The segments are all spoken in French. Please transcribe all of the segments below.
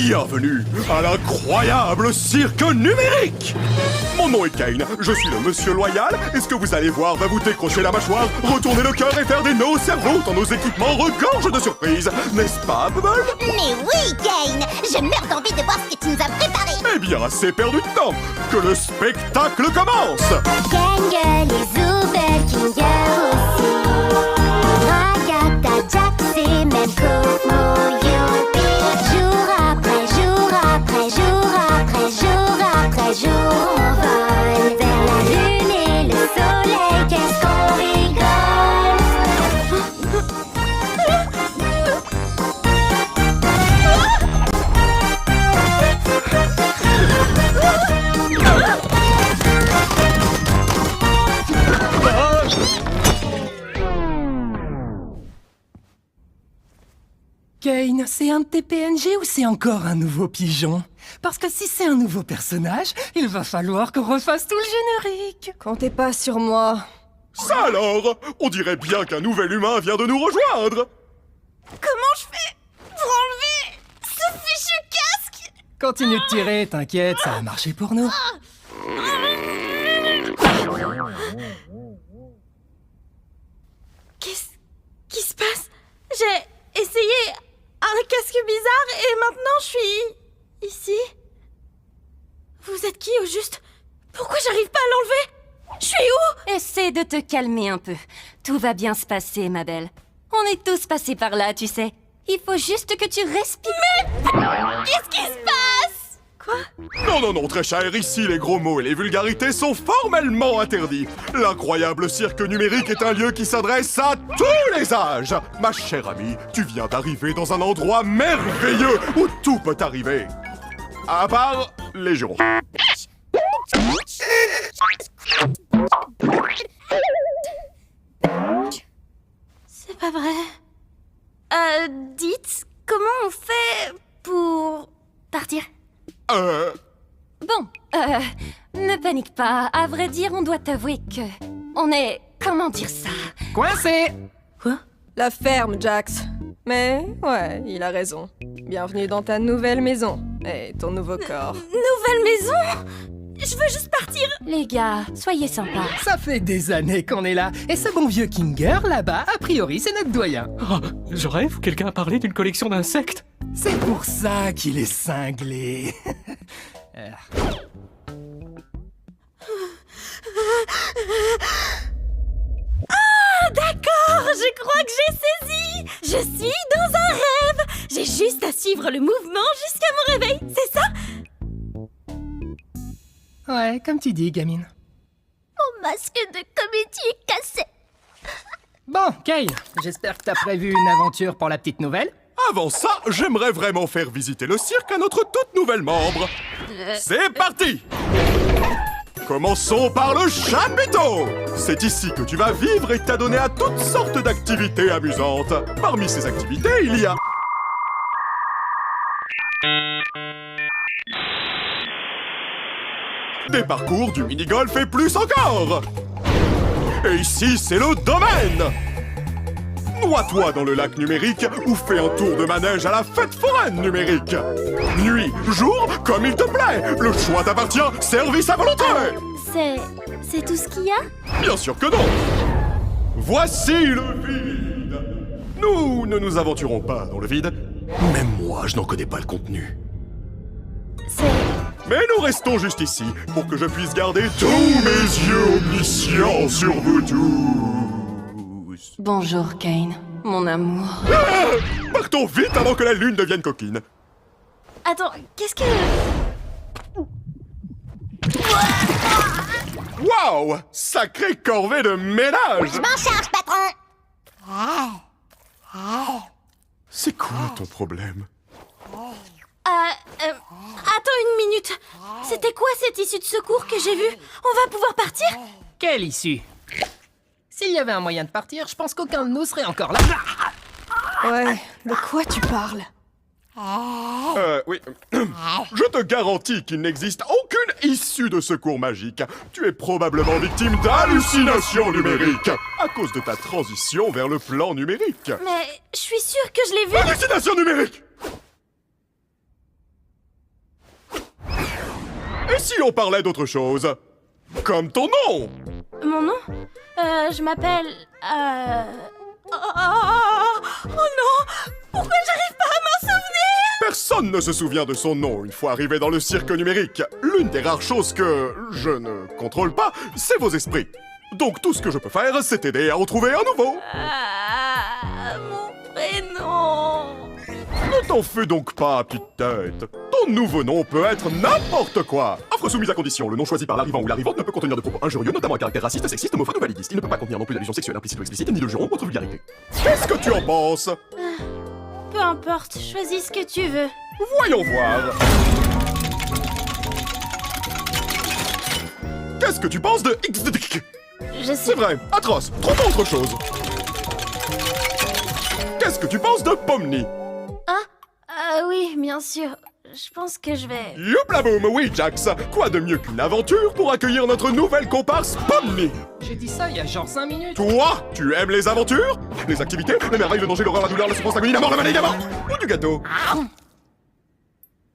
Bienvenue à l'incroyable cirque numérique. Mon nom est Kane, je suis le monsieur loyal, et ce que vous allez voir va vous décrocher la mâchoire, retourner le cœur et faire des nœuds au cerveau tant nos équipements regorgent de surprises. N'est-ce pas, Bubble? Mais oui, Kane! Je meurs d'envie de voir ce que tu nous as préparé! Eh bien, assez perdu de temps. Que le spectacle commence. Gangue, les Oubel, Kinger aussi. Ragata, Jax et même Cosmo, Youpi. Jour après jour après jour après jour après jour, on vole vers la lune et le soleil. Qu'est-ce qu'on rigole! Kane, c'est un de tes PNG ou c'est encore un nouveau pigeon? Parce que si c'est un nouveau personnage, il va falloir qu'on refasse tout le générique. Comptez pas sur moi. Ça alors? On dirait bien qu'un nouvel humain vient de nous rejoindre. Comment je fais pour enlever ce fichu casque? Continue de tirer, t'inquiète, ça va marcher pour nous. Qu'est-ce qui se passe? J'ai essayé un casque bizarre et maintenant je suis ici. Vous êtes qui au juste? Pourquoi j'arrive pas à l'enlever? Je suis où? Essaie de te calmer un peu. Tout va bien se passer, ma belle. On est tous passés par là, tu sais. Il faut juste que tu respires. Qu'est-ce qui se passe? Quoi? Non, non, non, très cher, ici les gros mots et les vulgarités sont formellement interdits. L'incroyable cirque numérique est un lieu qui s'adresse à tous les âges. Ma chère amie, tu viens d'arriver dans un endroit merveilleux où tout peut arriver. À part les jurons. C'est pas vrai. Dites, comment on fait pour partir? Bon, ne panique pas. À vrai dire, on doit t'avouer que... On est... Comment dire ça? Coincé! Quoi? La ferme, Jax. Mais, ouais, il a raison. Bienvenue dans ta nouvelle maison. Et ton nouveau corps. Nouvelle maison? Je veux juste partir. Les gars, soyez sympas. Ça fait des années qu'on est là, et ce bon vieux Kinger, là-bas, a priori, c'est notre doyen. Oh, je rêve, quelqu'un a parlé d'une collection d'insectes. C'est pour ça qu'il est cinglé. Ah, d'accord, je crois que j'ai saisi. Je suis dans un rêve. J'ai juste à suivre le mouvement jusqu'à mon réveil, c'est ça? Ouais, comme tu dis, gamine. Mon masque de comédie est cassé! Bon, Kane, j'espère que t'as prévu une aventure pour la petite nouvelle. Avant ça, j'aimerais vraiment faire visiter le cirque à notre toute nouvelle membre. C'est parti! Commençons par le chapiteau! C'est ici que tu vas vivre et t'adonner à toutes sortes d'activités amusantes. Parmi ces activités, il y a... des parcours, du mini-golf et plus encore! Et ici, c'est le domaine! Noie-toi dans le lac numérique ou fais un tour de manège à la fête foraine numérique! Nuit, jour, comme il te plaît! Le choix t'appartient, service à volonté! C'est tout ce qu'il y a? Bien sûr que non! Voici le vide! Nous ne nous aventurons pas dans le vide. Même moi, je n'en connais pas le contenu. Mais nous restons juste ici pour que je puisse garder tous mes yeux omniscients sur vous tous. Bonjour, Kane, mon amour. Ah! Partons vite avant que la lune devienne coquine. Attends, qu'est-ce que... Waouh! Sacrée corvée de ménage! Je m'en charge, patron! C'est quoi ton problème? Attends une minute. C'était quoi cette issue de secours que j'ai vue? On va pouvoir partir? Quelle issue? S'il y avait un moyen de partir, je pense qu'aucun de nous serait encore là. Ouais, de quoi tu parles? Oui. Je te garantis qu'il n'existe aucune issue de secours magique. Tu es probablement victime d'hallucinations numériques à cause de ta transition vers le plan numérique. Mais je suis sûre que je l'ai vue. Hallucination numérique! Et si on parlait d'autre chose? Comme ton nom! Mon nom je m'appelle... Oh non! Pourquoi j'arrive pas à m'en souvenir? Personne ne se souvient de son nom une fois arrivé dans le cirque numérique. L'une des rares choses que je ne contrôle pas, c'est vos esprits. Donc tout ce que je peux faire, c'est t'aider à en trouver un nouveau. Mon prénom... Ne t'en fais donc pas, petite tête. Ton nouveau nom peut être n'importe quoi. Offre soumise à condition. Le nom choisi par l'arrivant ou l'arrivante ne peut contenir de propos injurieux, notamment à caractère raciste, sexiste, homophobe ou validiste. Il ne peut pas contenir non plus d'allusions sexuelles implicites ou explicites, ni de jurons ou autre vulgarité. Qu'est-ce que tu en penses? Peu importe, choisis ce que tu veux. Voyons voir. Qu'est-ce que tu penses de XDDK? Je sais... C'est vrai, atroce. Trouve autre chose. Qu'est-ce que tu penses de Pomni? oui, bien sûr. Je pense que je vais... Youpla boum, oui, Jax. Quoi de mieux qu'une aventure pour accueillir notre nouvelle comparse Pomni? J'ai dit ça il y a genre 5 minutes. Toi, tu aimes les aventures? Les activités? Les merveilles, le danger, l'horreur, la douleur, la souffrance, l'agonie, la mort, le mal, les gamins? Ou du gâteau?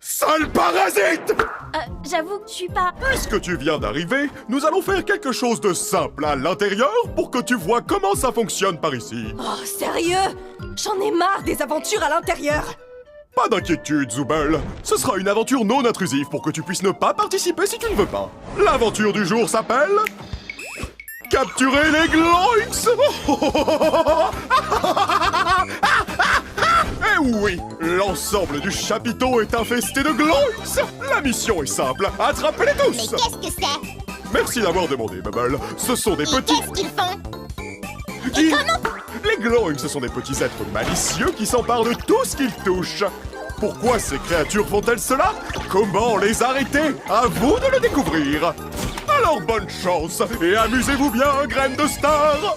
Sale parasite! J'avoue que je suis pas... Puisque tu viens d'arriver, nous allons faire quelque chose de simple à l'intérieur pour que tu vois comment ça fonctionne par ici. Oh, sérieux? J'en ai marre des aventures à l'intérieur. Pas d'inquiétude, Zooble. Ce sera une aventure non intrusive pour que tu puisses ne pas participer si tu ne veux pas. L'aventure du jour s'appelle... Capturer les Gloinks. Eh oui, l'ensemble du chapiteau est infesté de Gloinks. La mission est simple, attrapez-les tous. Mais qu'est-ce que c'est? Merci d'avoir demandé, Bubble. Ce sont des Et petits... qu'est-ce qu'ils font? Les Gloinks, ce sont des petits êtres malicieux qui s'emparent de tout ce qu'ils touchent. Pourquoi ces créatures font-elles cela? Comment les arrêter? À vous de le découvrir. Alors bonne chance et amusez-vous bien, graine de star.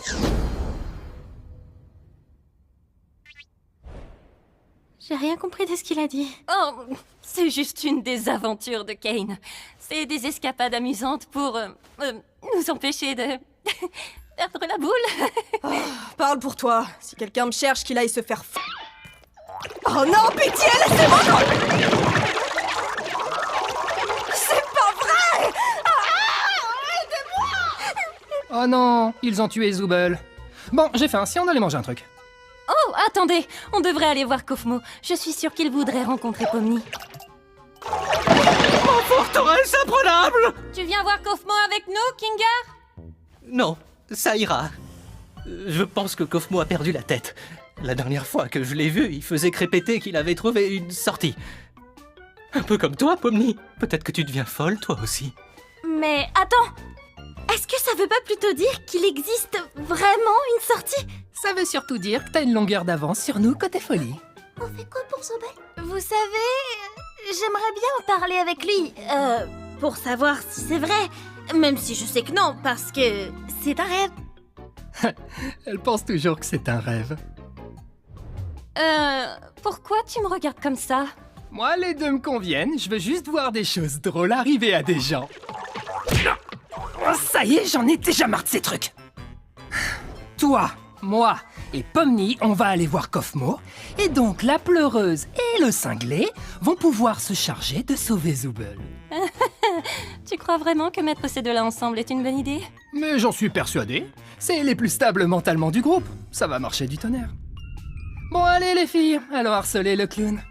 J'ai rien compris de ce qu'il a dit. Oh, c'est juste une des aventures de Kane. C'est des escapades amusantes pour nous empêcher de perdre la boule. Parle pour toi. Si quelqu'un me cherche, qu'il aille se faire Oh non, pitié, laissez-moi C'est pas vrai! Oh non, ils ont tué Zooble. Bon, j'ai faim, si on allait manger un truc. Oh, attendez, on devrait aller voir Kofmo. Je suis sûre qu'il voudrait rencontrer Pomni. Forteresse imprenable! Tu viens voir Kofmo avec nous, Kinga? Non, ça ira. Je pense que Kofmo a perdu la tête. La dernière fois que je l'ai vu, il faisait crépéter qu'il avait trouvé une sortie. Un peu comme toi, Pomni. Peut-être que tu deviens folle, toi aussi. Mais attends! Est-ce que ça veut pas plutôt dire qu'il existe vraiment une sortie? Ça veut surtout dire que t'as une longueur d'avance sur nous côté folie. On fait quoi pour sauver? Vous savez, j'aimerais bien en parler avec lui. Pour savoir si c'est vrai. Même si je sais que non, parce que c'est un rêve. Elle pense toujours que c'est un rêve. Pourquoi tu me regardes comme ça? Moi, les deux me conviennent, je veux juste voir des choses drôles arriver à des gens. Oh, ça y est, j'en ai déjà marre de ces trucs. Toi, moi et Pomni, on va aller voir Kofmo, et donc la pleureuse et le cinglé vont pouvoir se charger de sauver Zooble. Tu crois vraiment que mettre ces deux-là ensemble est une bonne idée? Mais j'en suis persuadé, c'est les plus stables mentalement du groupe, ça va marcher du tonnerre. Bon allez les filles, allons harceler le clown.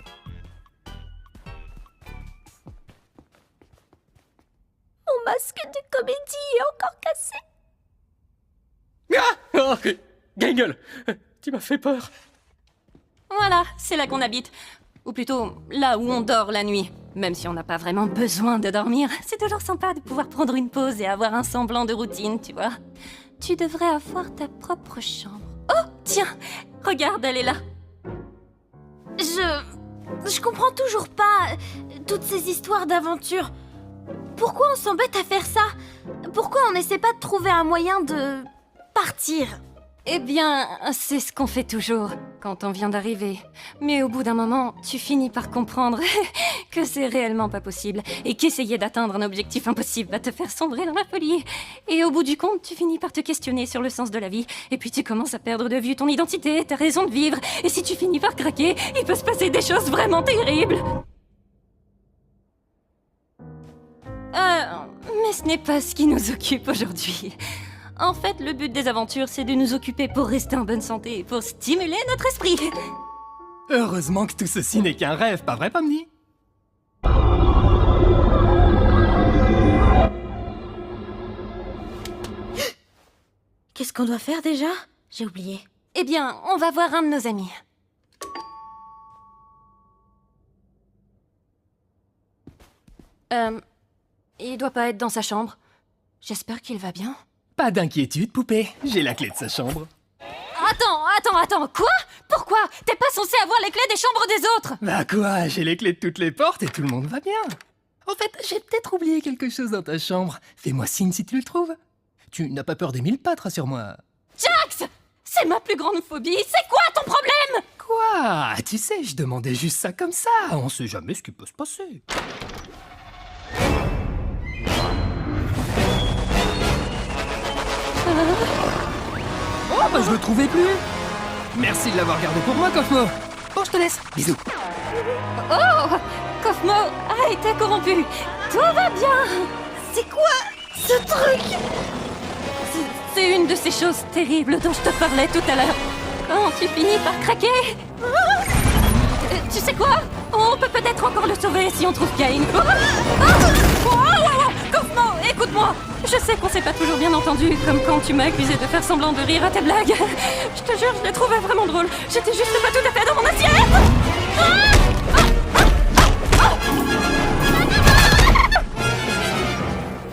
Mon masque de comédie est encore cassé. Ah oh, Gangle, tu m'as fait peur. Voilà, c'est là qu'on habite. Ou plutôt, là où on dort la nuit. Même si on n'a pas vraiment besoin de dormir, c'est toujours sympa de pouvoir prendre une pause et avoir un semblant de routine, tu vois. Tu devrais avoir ta propre chambre. Oh, tiens, regarde, elle est là. Je comprends toujours pas toutes ces histoires d'aventure. Pourquoi on s'embête à faire ça? Pourquoi on n'essaie pas de trouver un moyen de partir? Eh bien, c'est ce qu'on fait toujours quand on vient d'arriver. Mais au bout d'un moment, tu finis par comprendre que c'est réellement pas possible et qu'essayer d'atteindre un objectif impossible va te faire sombrer dans la folie. Et au bout du compte, tu finis par te questionner sur le sens de la vie. Et puis tu commences à perdre de vue ton identité, ta raison de vivre. Et si tu finis par craquer, il peut se passer des choses vraiment terribles. Mais ce n'est pas ce qui nous occupe aujourd'hui. En fait, le but des aventures, c'est de nous occuper pour rester en bonne santé et pour stimuler notre esprit. Heureusement que tout ceci n'est qu'un rêve, pas vrai, Pomni? Qu'est-ce qu'on doit faire déjà? J'ai oublié. Eh bien, on va voir un de nos amis. Il doit pas être dans sa chambre. J'espère qu'il va bien. Pas d'inquiétude, poupée. J'ai la clé de sa chambre. Attends, quoi? Pourquoi? T'es pas censé avoir les clés des chambres des autres? Bah quoi, j'ai les clés de toutes les portes et tout le monde va bien. En fait, j'ai peut-être oublié quelque chose dans ta chambre. Fais-moi signe si tu le trouves. Tu n'as pas peur des 1000 pattes, rassure-moi. Jax! C'est ma plus grande phobie, c'est quoi ton problème? Quoi? Tu sais, je demandais juste ça comme ça. On sait jamais ce qui peut se passer. Oh, bah je le trouvais plus. Merci de l'avoir gardé pour moi, Cosmo. Bon, je te laisse. Bisous. Oh! Cosmo a été corrompu. Tout va bien. C'est quoi ce truc? C'est une de ces choses terribles dont je te parlais tout à l'heure. Quand tu finis par craquer... Tu sais quoi? On peut peut-être encore le sauver si on trouve Cain. Cosmo, écoute-moi. Je sais qu'on s'est pas toujours bien entendu, comme quand tu m'as accusé de faire semblant de rire à tes blagues. Je te jure, je les trouvais vraiment drôles. J'étais juste pas tout à fait dans mon assiette.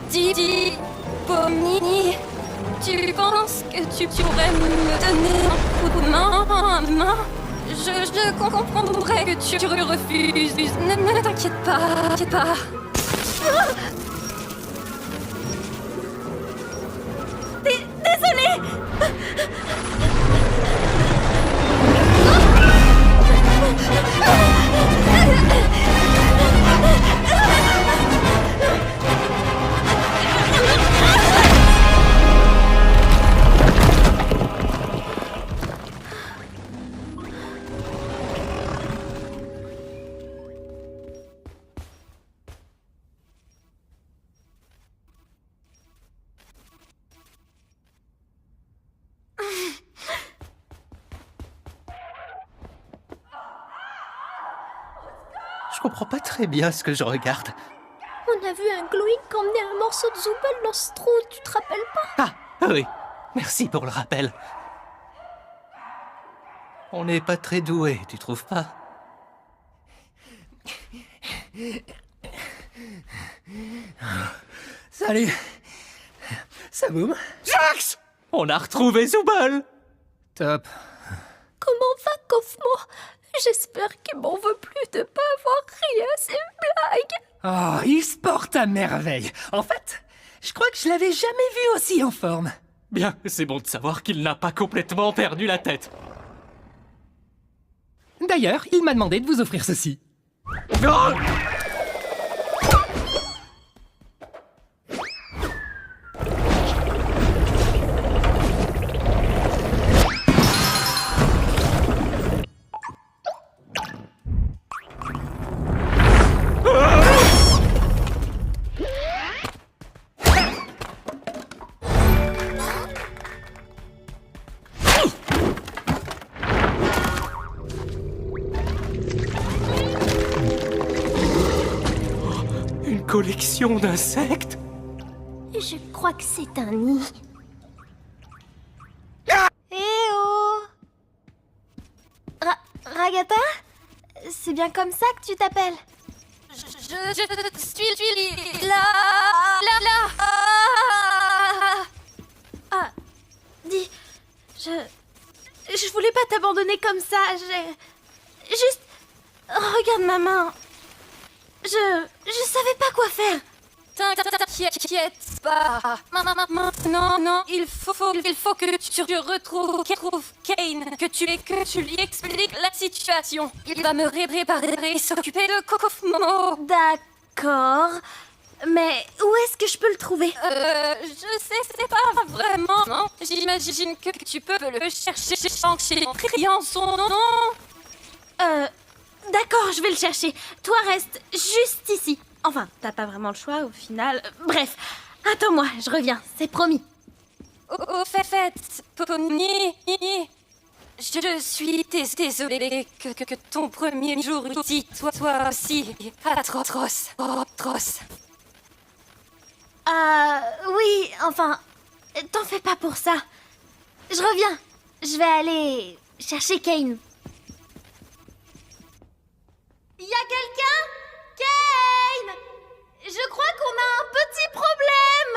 Dis, Pomni, tu penses que tu pourrais me donner un coup de main? Je comprendrais que tu refuses. Ne t'inquiète pas, Désolée. Je comprends pas très bien ce que je regarde. On a vu un Gloink emmener un morceau de Zooble dans ce trou, tu te rappelles pas? Ah, oui. Merci pour le rappel. On n'est pas très doués, tu trouves pas? Salut. Ça boum? Jax! On a retrouvé Zooble! Top. Comment va, Cosmo? J'espère qu'il m'en veut plus de pas avoir ri à ces blagues. Oh, il se porte à merveille. En fait, je crois que je l'avais jamais vu aussi en forme. Bien, c'est bon de savoir qu'il n'a pas complètement perdu la tête. D'ailleurs, il m'a demandé de vous offrir ceci. Oh! Collection d'insectes? Je crois que c'est un nid. Eh oh! Ragata? C'est bien comme ça que tu t'appelles? Je suis là. Ah, dis, je voulais pas t'abandonner comme ça, juste, regarde ma main. Je savais pas quoi faire. T'inquiète pas. Non, il faut que tu retrouves Cain, que tu lui expliques la situation. Il va me réparer et s'occuper de Cosmo. D'accord, mais où est-ce que je peux le trouver? Je sais, c'est pas vraiment. Non, j'imagine que tu peux le chercher en criant son nom. D'accord, je vais le chercher. Toi, reste juste ici, Enfin, t'as pas vraiment le choix au final. Bref, attends-moi, je reviens, c'est promis. Au fait, Pomni, je suis désolée que ton premier jour ici soit aussi atroce. Oui, enfin, t'en fais pas pour ça. Je reviens. Je vais aller chercher Kane. Y a quelqu'un? Kane! Je crois qu'on a un petit problème.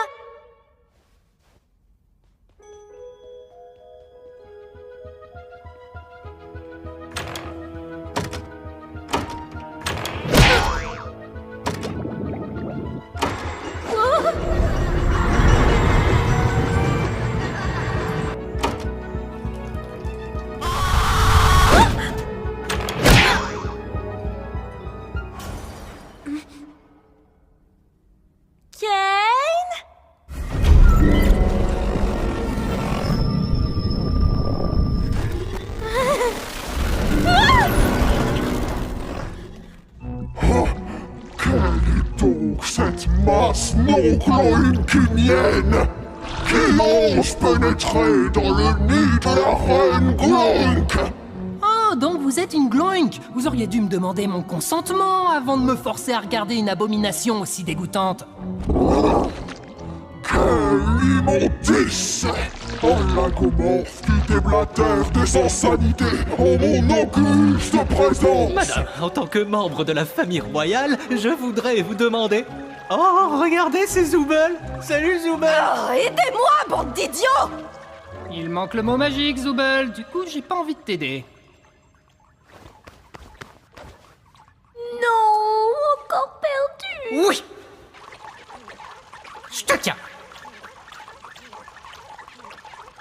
Cette masse non gloïnkinienne qui ose pénétrer dans le nid de la reine Gloink. Oh, donc vous êtes une gloink. Vous auriez dû me demander mon consentement avant de me forcer à regarder une abomination aussi dégoûtante. Quelle immondice! Un lagomorphe qui déblatère des insanités en mon auguste présence! Madame, en tant que membre de la famille royale, je voudrais vous demander... Oh, regardez, c'est Zooble! Salut Zooble! Oh, aidez-moi, bande d'idiots! Il manque le mot magique, Zooble. Du coup, j'ai pas envie de t'aider. Non, encore perdu. Oui! Je te tiens.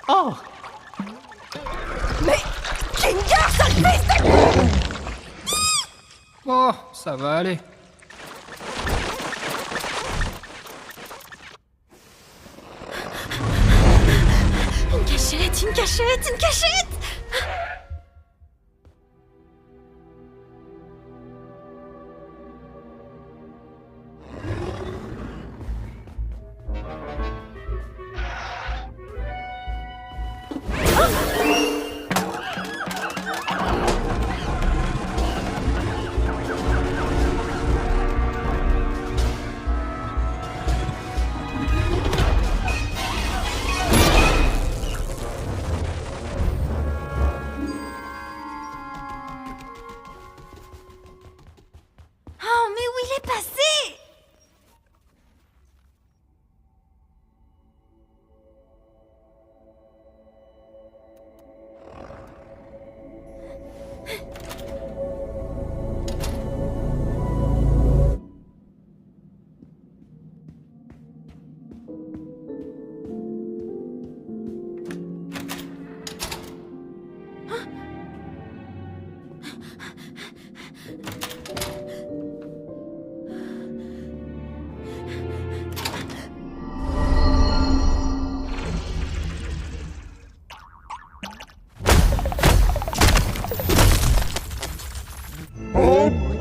Oh! Mais Kingar, sale fils de... Oh, ça va aller. Une cachette! Oh, mais où il est passé?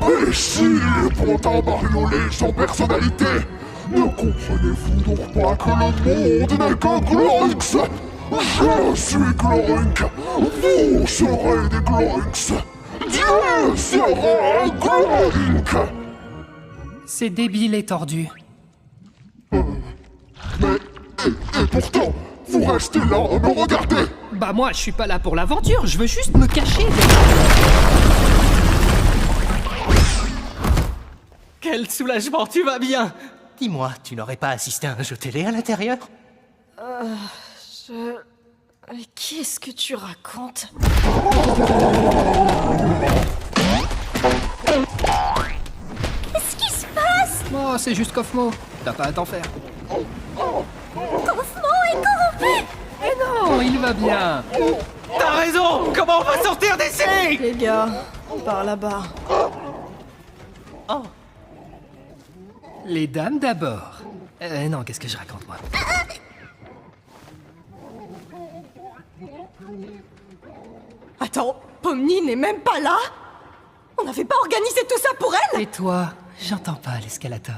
Imbécile, pantin bariolé sans personnalité! Ne comprenez-vous donc pas que le monde n'est que Gloinks? Je suis Gloink! Vous serez des Gloinks! Dieu sera un Gloink! C'est débile et tordu. Mais... Et pourtant, vous restez là à me regarder! Bah moi, je suis pas là pour l'aventure, je veux juste me cacher. Quel soulagement, tu vas bien! Dis-moi, tu n'aurais pas assisté à un jeu télé à l'intérieur? Mais qu'est-ce que tu racontes? Qu'est-ce qui se passe? Oh, c'est juste Kofmo. T'as pas à t'en faire. Kofmo est corrompu. Mais non, il va bien. T'as raison! Comment on va sortir d'ici? Les gars, par là-bas. Oh, Les dames d'abord. Non, qu'est-ce que je raconte, moi? Attends, Pomni n'est même pas là? On n'avait pas organisé tout ça pour elle? Et toi, J'entends pas l'escalator.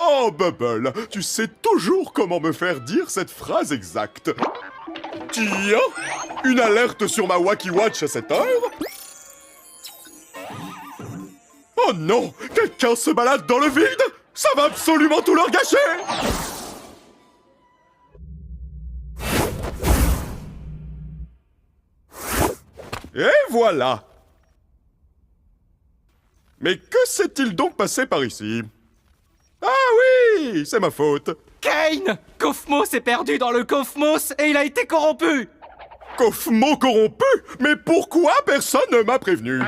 Oh, Bubble, tu sais toujours comment me faire dire cette phrase exacte. Tiens, une alerte sur ma Wacky Watch à cette heure? Oh non, quelqu'un se balade dans le vide? Ça va absolument tout leur gâcher! Et voilà! Mais que s'est-il donc passé par ici? Ah oui, c'est ma faute. Kane! Kofmo s'est perdu dans le Kofmos et il a été corrompu! Kofmo corrompu? Mais pourquoi personne ne m'a prévenu?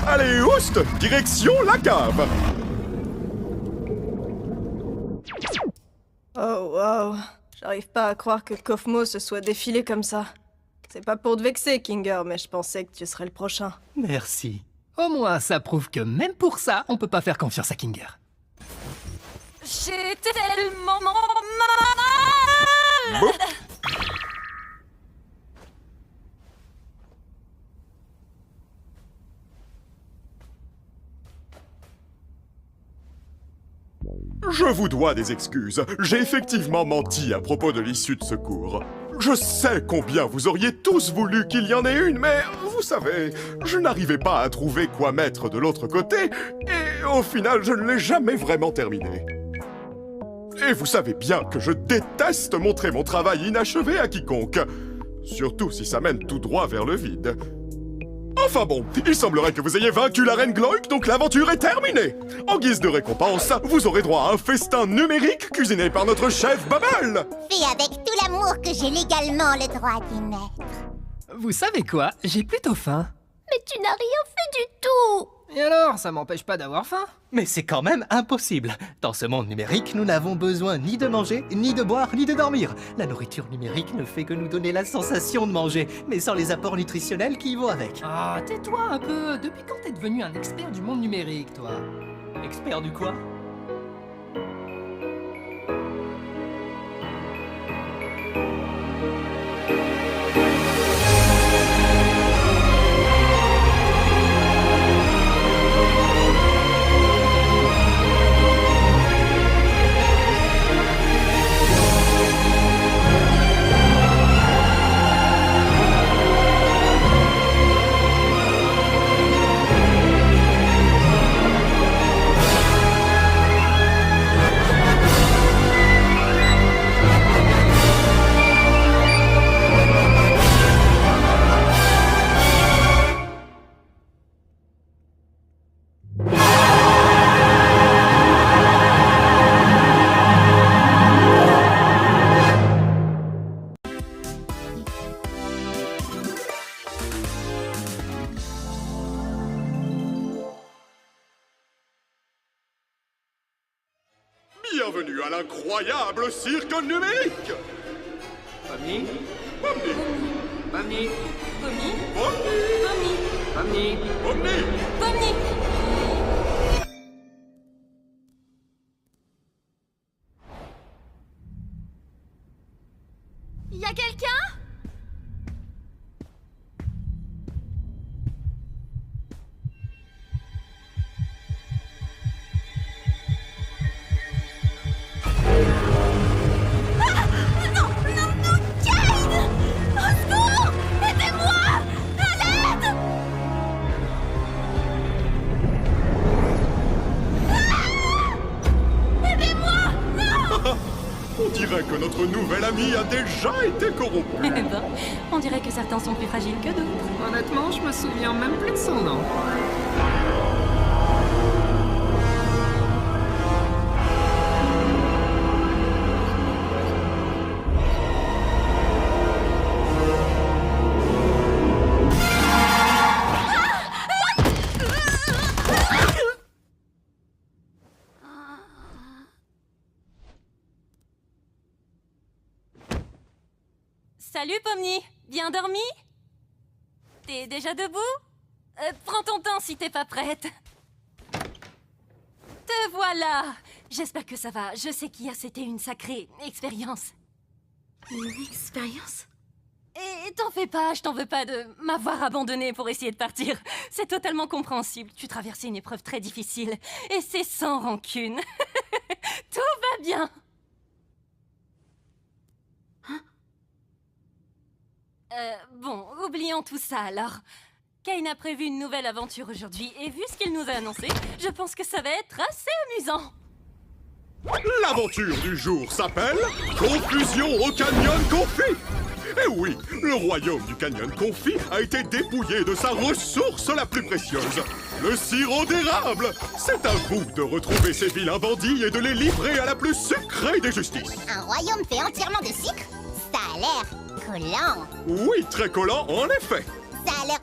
Allez, oust! Direction la cave! Oh wow, j'arrive pas à croire que Kofmo se soit défilé comme ça. C'est pas pour te vexer, Kinger, mais je pensais que tu serais le prochain. Merci. Au moins, ça prouve que même pour ça, on peut pas faire confiance à Kinger. J'ai tellement mal. Bon. Je vous dois des excuses. J'ai effectivement menti à propos de l'issue de secours. Je sais combien vous auriez tous voulu qu'il y en ait une, mais vous savez, je n'arrivais pas à trouver quoi mettre de l'autre côté, et au final, je ne l'ai jamais vraiment terminé. Et vous savez bien que je déteste montrer mon travail inachevé à quiconque, surtout si ça mène tout droit vers le vide. Enfin bon, il semblerait que vous ayez vaincu la reine Gloik, donc l'aventure est terminée. En guise de récompense, vous aurez droit à un festin numérique cuisiné par notre chef Bubble. Fais avec tout l'amour que j'ai légalement le droit d'y mettre. Vous savez quoi? J'ai plutôt faim. Mais tu n'as rien fait du tout. Et alors, ça m'empêche pas d'avoir faim? Mais c'est quand même impossible. Dans ce monde numérique, nous n'avons besoin ni de manger, ni de boire, ni de dormir. La nourriture numérique ne fait que nous donner la sensation de manger, mais sans les apports nutritionnels qui y vont avec. Ah, tais-toi un peu. Depuis quand t'es devenu un expert du monde numérique, toi? Expert du quoi? Bienvenue à l'incroyable cirque numérique! Pomni. Pomni. Pomni. Pomni. Pomni. Pomni. Pomni. Y a quelqu'un? Non, Kane! Au secours! Aidez-moi! À l'aide! Aidez-moi! Non! On dirait que notre nouvel ami a déjà été corrompu. Bon, on dirait que certains sont plus fragiles que d'autres. Honnêtement, je me souviens même plus de son nom. Salut Pomni, bien dormi? T'es déjà debout? Prends ton temps si t'es pas prête. Te voilà! J'espère que ça va. Je sais qu'hier c'était une sacrée expérience. Une expérience? Et t'en fais pas, je t'en veux pas de m'avoir abandonné pour essayer de partir. C'est totalement compréhensible. Tu traversais une épreuve très difficile. Et c'est sans rancune. Tout va bien. Bon, oublions tout ça alors. Kane a prévu une nouvelle aventure aujourd'hui et vu ce qu'il nous a annoncé, je pense que ça va être assez amusant. L'aventure du jour s'appelle Confusion au Canyon Confit. Eh oui, le royaume du Canyon Confit a été dépouillé de sa ressource la plus précieuse, le sirop d'érable. C'est à vous de retrouver ces vilains bandits et de les livrer à la plus sucrée des justices. Un royaume fait entièrement de sucre? Ça a l'air collant. Oui, très collant, en effet. Ça a l'air...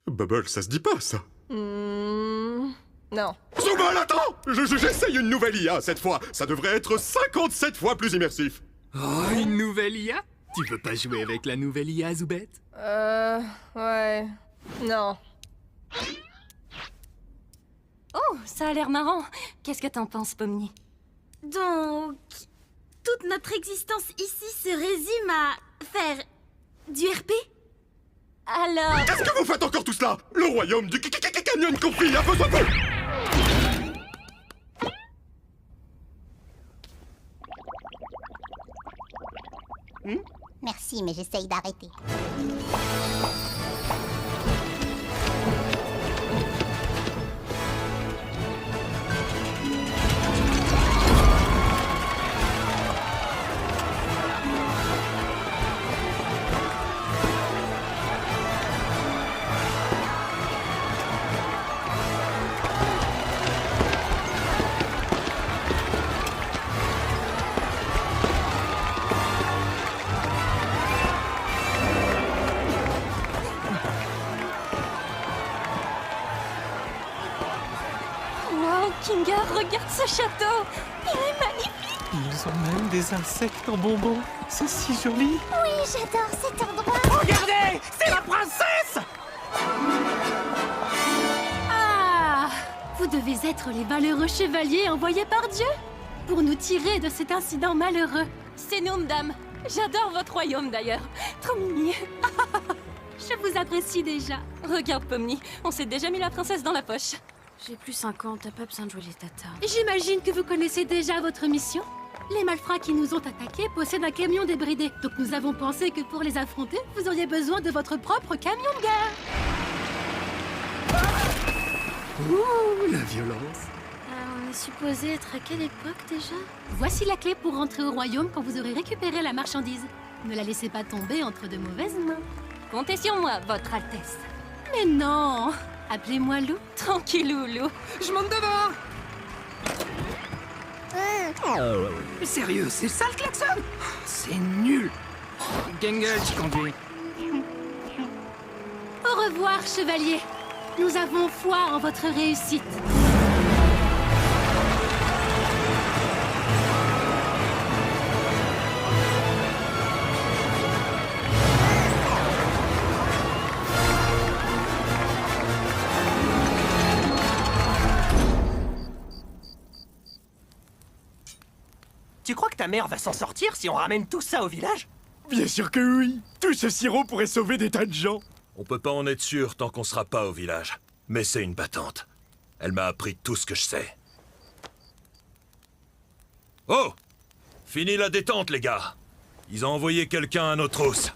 Bubble, ça se dit pas, ça. Non. Zooble, attends! J'essaye une nouvelle IA cette fois. Ça devrait être 57 fois plus immersif. Oh, une nouvelle IA? Tu veux pas jouer avec la nouvelle IA, Zoubette? Ouais. Non. Oh, ça a l'air marrant. Qu'est-ce que t'en penses, Pomni? Donc, toute notre existence ici se résume à faire du RP? Alors... Qu'est-ce que vous faites encore tout cela? Le royaume du Canyon Confit a besoin de vous! Merci, mais j'essaye d'arrêter. Wow, Kinga, regarde ce château! Il est magnifique! Ils ont même des insectes en bonbons. C'est si joli. Oui, j'adore cet endroit. Regardez, c'est la princesse. Ah! Vous devez être les valeureux chevaliers envoyés par Dieu pour nous tirer de cet incident malheureux. C'est nous, madame. J'adore votre royaume, d'ailleurs. Trop mimi. Je vous apprécie déjà. Regarde, Pomni, on s'est déjà mis la princesse dans la poche. J'ai plus 50, t'as pas besoin de jouer les tatas. J'imagine que vous connaissez déjà votre mission. Les malfrats qui nous ont attaqués possèdent un camion débridé. Donc nous avons pensé que pour les affronter, vous auriez besoin de votre propre camion de guerre. Ouh, la violence. On est supposé être à quelle époque déjà? Voici la clé pour rentrer au royaume quand vous aurez récupéré la marchandise. Ne la laissez pas tomber entre de mauvaises mains. Comptez sur moi, votre Altesse. Mais non! Appelez-moi Lou. Tranquillou, Lou. Je monte devant! Mais sérieux, c'est ça le klaxon? C'est nul! Gangle, tu conduis. Au revoir, chevalier. Nous avons foi en votre réussite. ta mère va s'en sortir si on ramène tout ça au village? Bien sûr que oui. Tout ce sirop pourrait sauver des tas de gens. On peut pas en être sûr tant qu'on sera pas au village. Mais c'est une battante. Elle m'a appris tout ce que je sais. Oh! Fini la détente, les gars. Ils ont envoyé quelqu'un à nos trousses.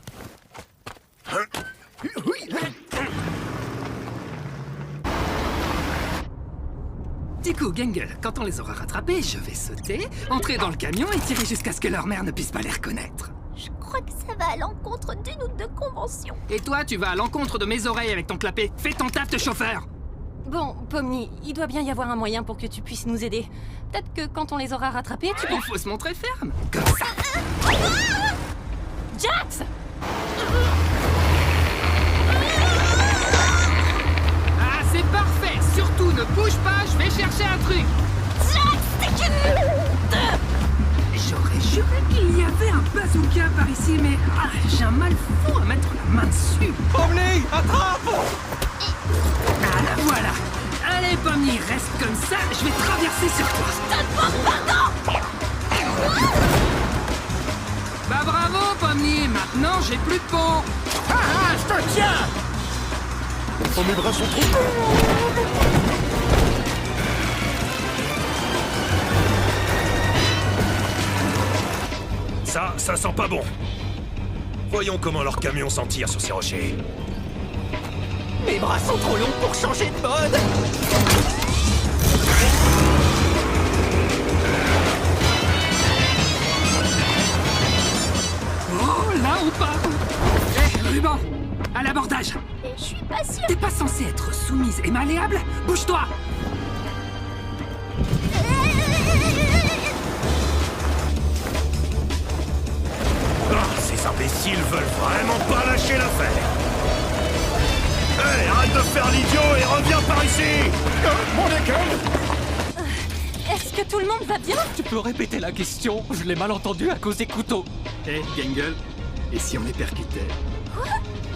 Du coup, Gangle, quand on les aura rattrapés, je vais sauter, entrer dans le camion et tirer jusqu'à ce que leur mère ne puisse pas les reconnaître. Je crois que ça va à l'encontre d'une ou deux conventions. Et toi, tu vas à l'encontre de mes oreilles avec ton clapet. Fais ton taf de chauffeur! Bon, Pomni, il doit bien y avoir un moyen pour que tu puisses nous aider. Peut-être que quand on les aura rattrapés, tu Il faut se montrer ferme. Comme ça. Jax! Ah, c'est parfait! Surtout, ne bouge pas, je vais chercher un truc! J'aurais juré qu'il y avait un bazooka par ici, mais j'ai un mal fou à mettre la main dessus. Pomni, attrape! Ah, la voilà! Allez, Pomni, reste comme ça, je vais traverser sur toi. Bah bravo, Pomni, maintenant j'ai plus de pont. Ah, je te tiens! Oh, mes bras sont trop courts. Ça sent pas bon. Voyons comment leur camion s'en tire sur ces rochers. Mes bras sont trop longs pour changer de mode! Oh, là on part! Hé, Ruban! À l'abordage! Et je suis pas sûre. T'es pas censé être soumise et malléable? Bouge-toi! Ces imbéciles veulent vraiment pas lâcher l'affaire. Hé, arrête de faire l'idiot et reviens par ici! Mon école. Est-ce que tout le monde va bien? Tu peux répéter la question? Je l'ai mal entendu à cause des couteaux. Hé, Gangle, et si on les percutait?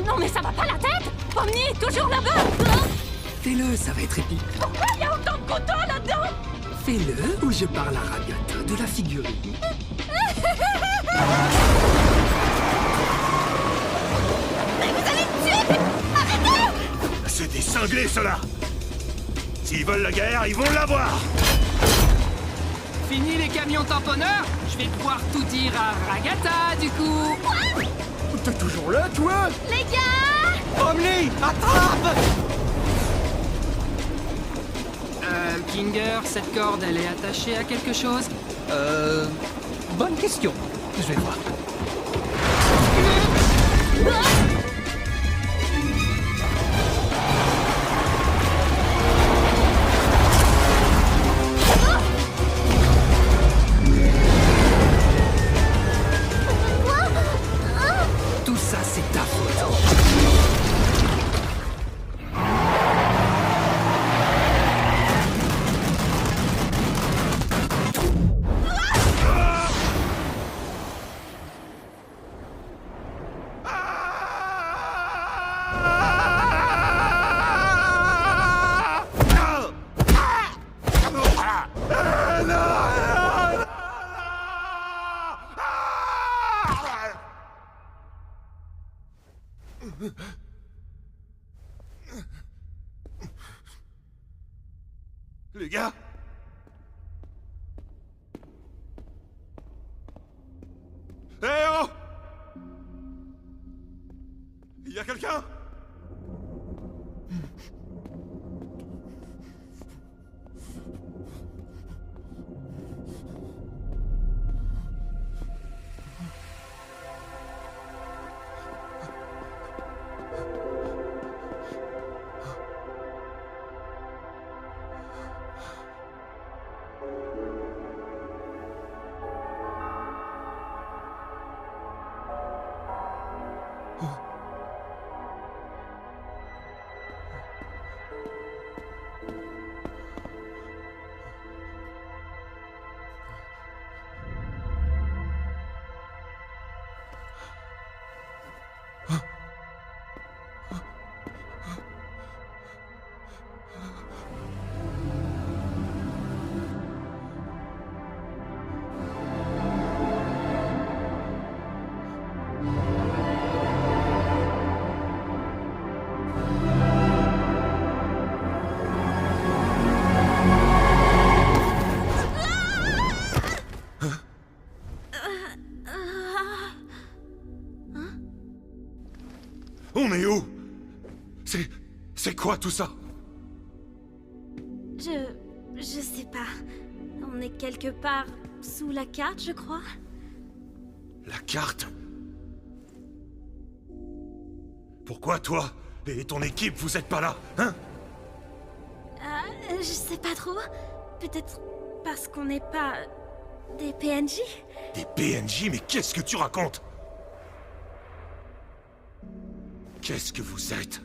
Non mais ça va pas la tête! Pomni, toujours là-bas! Fais-le, ça va être épique. Pourquoi il y a autant de couteaux là-dedans? Fais-le ou je parle à Ragata de la figurine. C'est des cinglés, ceux-là! S'ils veulent la guerre, ils vont l'avoir! Fini les camions tamponneurs? Je vais pouvoir tout dire à Ragata, du coup. T'es toujours là, toi? Les gars! Pomni, attrape! Kinger, cette corde, elle est attachée à quelque chose? Bonne question. Je vais voir. Tout ça, c'est ta faute. Les gars? Eh oh! Y a quelqu'un? On est où? C'est quoi tout ça? Je sais pas. On est quelque part sous la carte, je crois. La carte? Pourquoi toi et ton équipe, vous êtes pas là, hein? Je sais pas trop. Peut-être parce qu'on n'est pas des PNJ? Des PNJ? Mais qu'est-ce que tu racontes? Qu'est-ce que vous êtes?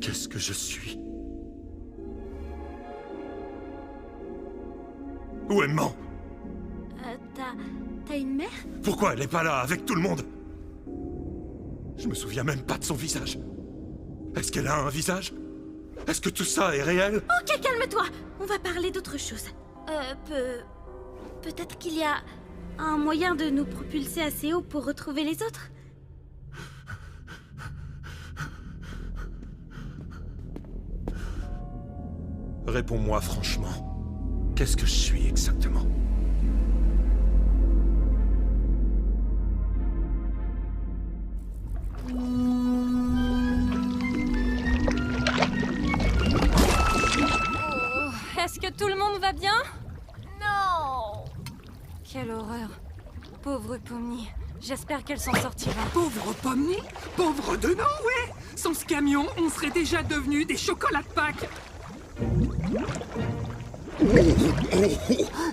Qu'est-ce que je suis? Où est maman? T'as une mère? Pourquoi elle est pas là avec tout le monde? Je me souviens même pas de son visage. Est-ce qu'elle a un visage? Est-ce que tout ça est réel? Ok, calme-toi. On va parler d'autre chose. Peut-être qu'il y a un moyen de nous propulser assez haut pour retrouver les autres? Réponds-moi franchement. Qu'est-ce que je suis exactement? Est-ce que tout le monde va bien? Non! Quelle horreur. Pauvre Pomni. J'espère qu'elle s'en sortira. Pauvre Pomni, pauvre de ouais. Sans ce camion, on serait déjà devenus des chocolats de Pâques.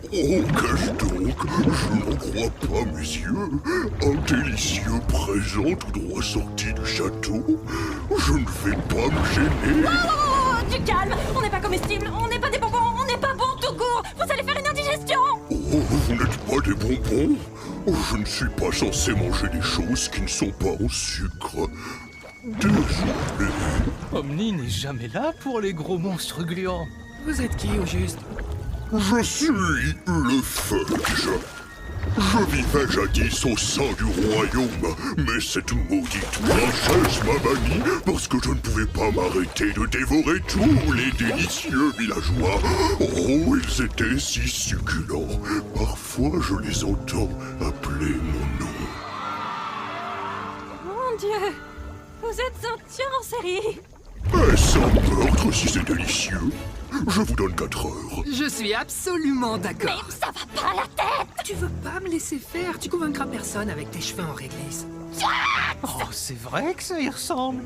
Qu'est-ce donc? Je n'en crois pas, mes yeux. Un délicieux présent tout droit sorti du château. Je ne vais pas me gêner. Oh, du calme! On n'est pas comestible, on n'est pas des bonbons, on n'est pas bon tout court! Vous allez faire une indigestion! Oh, vous n'êtes pas des bonbons? Je ne suis pas censé manger des choses qui ne sont pas au sucre. Désolé. Pomni n'est jamais là pour les gros monstres gluants. Vous êtes qui au juste? Je suis le Fudge. Je vivais jadis au sein du royaume, mais cette maudite princesse m'a banni parce que je ne pouvais pas m'arrêter de dévorer tous les délicieux villageois. Oh, ils étaient si succulents. Parfois, je les entends appeler mon nom. Mon Dieu! Vous êtes un tueur en série! Est-ce un meurtre si c'est délicieux? Je vous donne 4 heures. Je suis absolument d'accord. Mais ça va pas à la tête! Tu veux pas me laisser faire? Tu convaincras personne avec tes cheveux en réglisse. Oh, c'est vrai que ça y ressemble.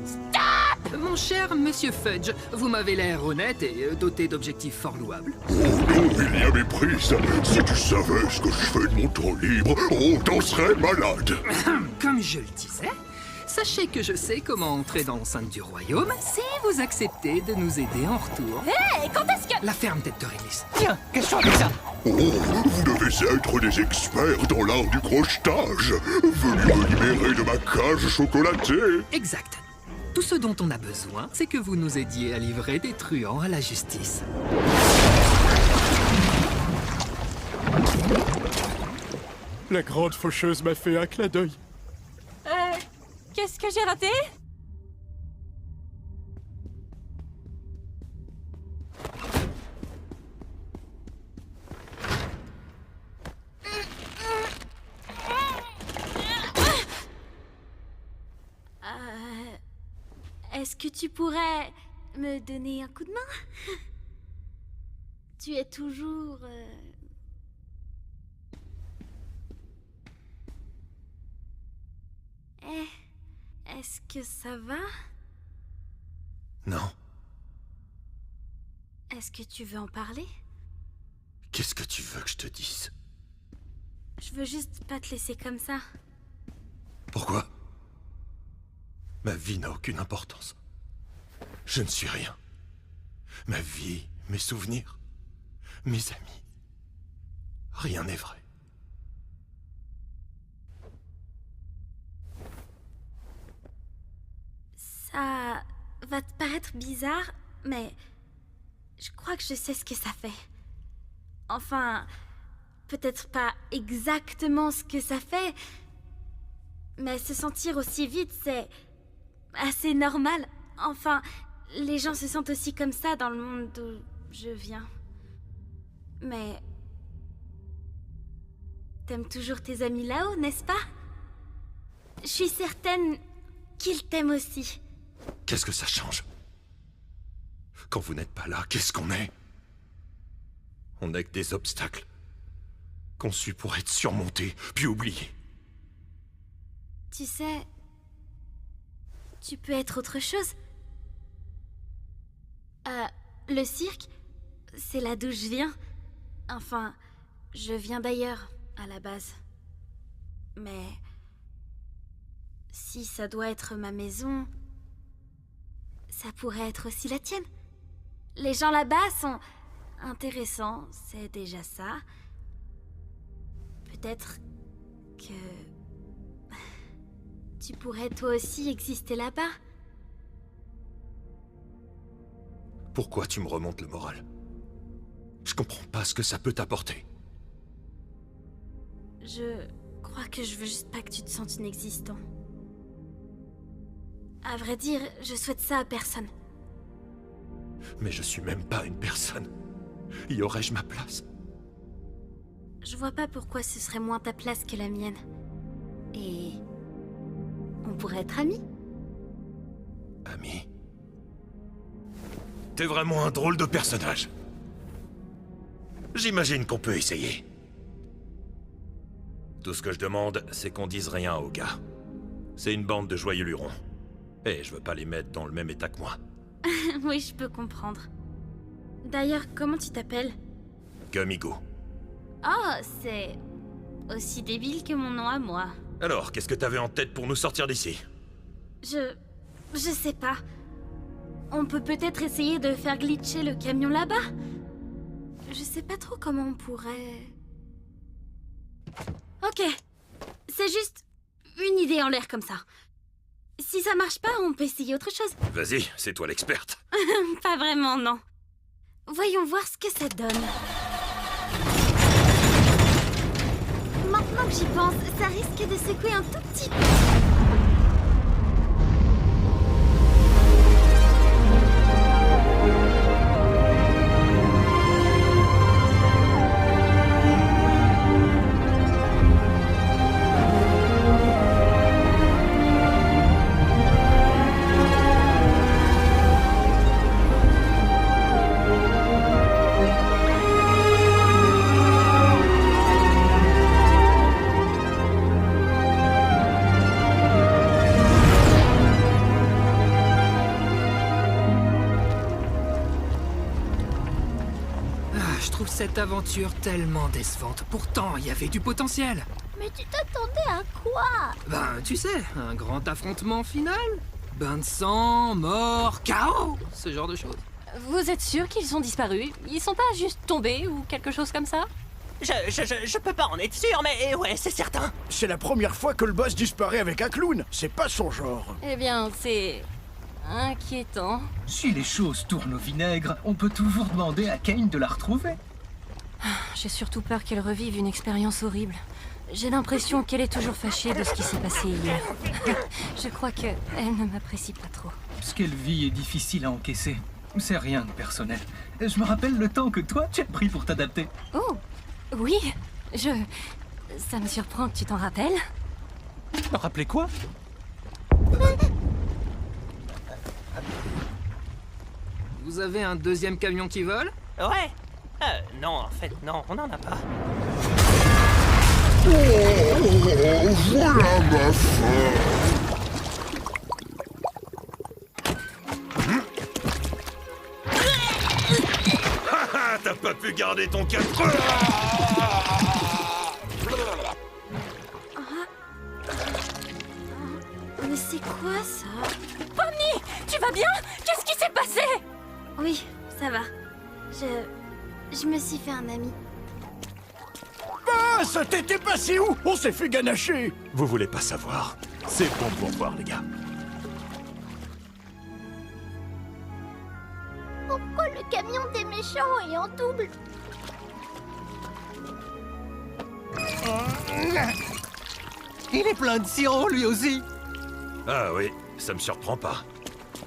Mon cher monsieur Fudge, vous m'avez l'air honnête et doté d'objectifs fort louables. Oh non, il y a méprise. Si tu savais ce que je fais de mon temps libre, on t'en serait malade. Comme je le disais, sachez que je sais comment entrer dans l'enceinte du royaume si vous acceptez de nous aider en retour. Hé, quand est-ce que... La ferme tête de réglisse. Tiens, question avec ça. Oh, vous devez être des experts dans l'art du crochetage. Venez me libérer de ma cage chocolatée. Exact. Tout ce dont on a besoin, c'est que vous nous aidiez à livrer des truands à la justice. La grande faucheuse m'a fait un clin d'œil. Qu'est-ce que j'ai raté? Est-ce que tu pourrais me donner un coup de main? Tu es toujours... Est-ce que ça va? Non. Est-ce que tu veux en parler? Qu'est-ce que tu veux que je te dise? Je veux juste pas te laisser comme ça. Pourquoi? Ma vie n'a aucune importance. Je ne suis rien. Ma vie, mes souvenirs, mes amis. Rien n'est vrai. Ça va te paraître bizarre, mais je crois que je sais ce que ça fait. Enfin, peut-être pas exactement ce que ça fait, mais se sentir aussi vite, c'est assez normal. Enfin, les gens se sentent aussi comme ça dans le monde d'où je viens. Mais... T'aimes toujours tes amis là-haut, n'est-ce pas? je suis certaine qu'il t'aime aussi. Qu'est-ce que ça change? Quand vous n'êtes pas là, qu'est-ce qu'on est? On n'est que des obstacles. Conçus pour être surmontés, puis oubliés. Tu sais, tu peux être autre chose. Le cirque, c'est là d'où je viens. Enfin, je viens d'ailleurs, à la base. Mais si ça doit être ma maison, ça pourrait être aussi la tienne. Les gens là-bas sont intéressants, c'est déjà ça. Peut-être que tu pourrais toi aussi exister là-bas. Pourquoi tu me remontes le moral? Je comprends pas ce que ça peut t'apporter. Je crois que je veux juste pas que tu te sentes inexistant. À vrai dire, je souhaite ça à personne. Mais je suis même pas une personne. Y aurais-je ma place? Je vois pas pourquoi ce serait moins ta place que la mienne. Et... on pourrait être amis. Ami? T'es vraiment un drôle de personnage. J'imagine qu'on peut essayer. Tout ce que je demande, c'est qu'on dise rien aux gars. C'est une bande de joyeux lurons. Et je veux pas les mettre dans le même état que moi. Oui, je peux comprendre. D'ailleurs, comment tu t'appelles? Gumigo. Oh, c'est... aussi débile que mon nom à moi. Alors, qu'est-ce que t'avais en tête pour nous sortir d'ici? Je sais pas. On peut peut-être essayer de faire glitcher le camion là-bas? Je sais pas trop comment on pourrait... Ok. C'est juste une idée en l'air comme ça. Si ça marche pas, on peut essayer autre chose. Vas-y, c'est toi l'experte. Pas vraiment, non. Voyons voir ce que ça donne. Maintenant que j'y pense, ça risque de secouer un tout petit peu. Cette aventure tellement décevante. Pourtant, il y avait du potentiel. Mais tu t'attendais à quoi? Ben, tu sais, un grand affrontement final. Bain de sang, mort, chaos, ce genre de choses. Vous êtes sûr qu'ils ont disparu? Ils sont pas juste tombés ou quelque chose comme ça? Je peux pas en être sûr, mais ouais, c'est certain. C'est la première fois que le boss disparaît avec un clown. C'est pas son genre. Eh bien, c'est... inquiétant. Si les choses tournent au vinaigre, on peut toujours demander à Kane de la retrouver. J'ai surtout peur qu'elle revive une expérience horrible. J'ai l'impression qu'elle est toujours fâchée de ce qui s'est passé hier. Je crois qu'elle ne m'apprécie pas trop. Ce qu'elle vit est difficile à encaisser. C'est rien de personnel. Je me rappelle le temps que toi, tu as pris pour t'adapter. Oh, oui, ça me surprend que tu t'en rappelles. Rappelez quoi? Vous avez un deuxième camion qui vole? Ouais. Non, en fait, non, on en a pas. Oh, voilà ma femme. T'as pas pu garder ton cap. Mais c'est quoi ça? Pomni, tu vas bien? Qu'est-ce qui s'est passé? Oui, ça va. Je me suis fait un ami. Ah, ça t'était passé où? On s'est fait ganacher. Vous voulez pas savoir? C'est bon pour voir, les gars. Pourquoi le camion des méchants est en double? Il est plein de sirop, lui aussi. Ah oui, ça me surprend pas.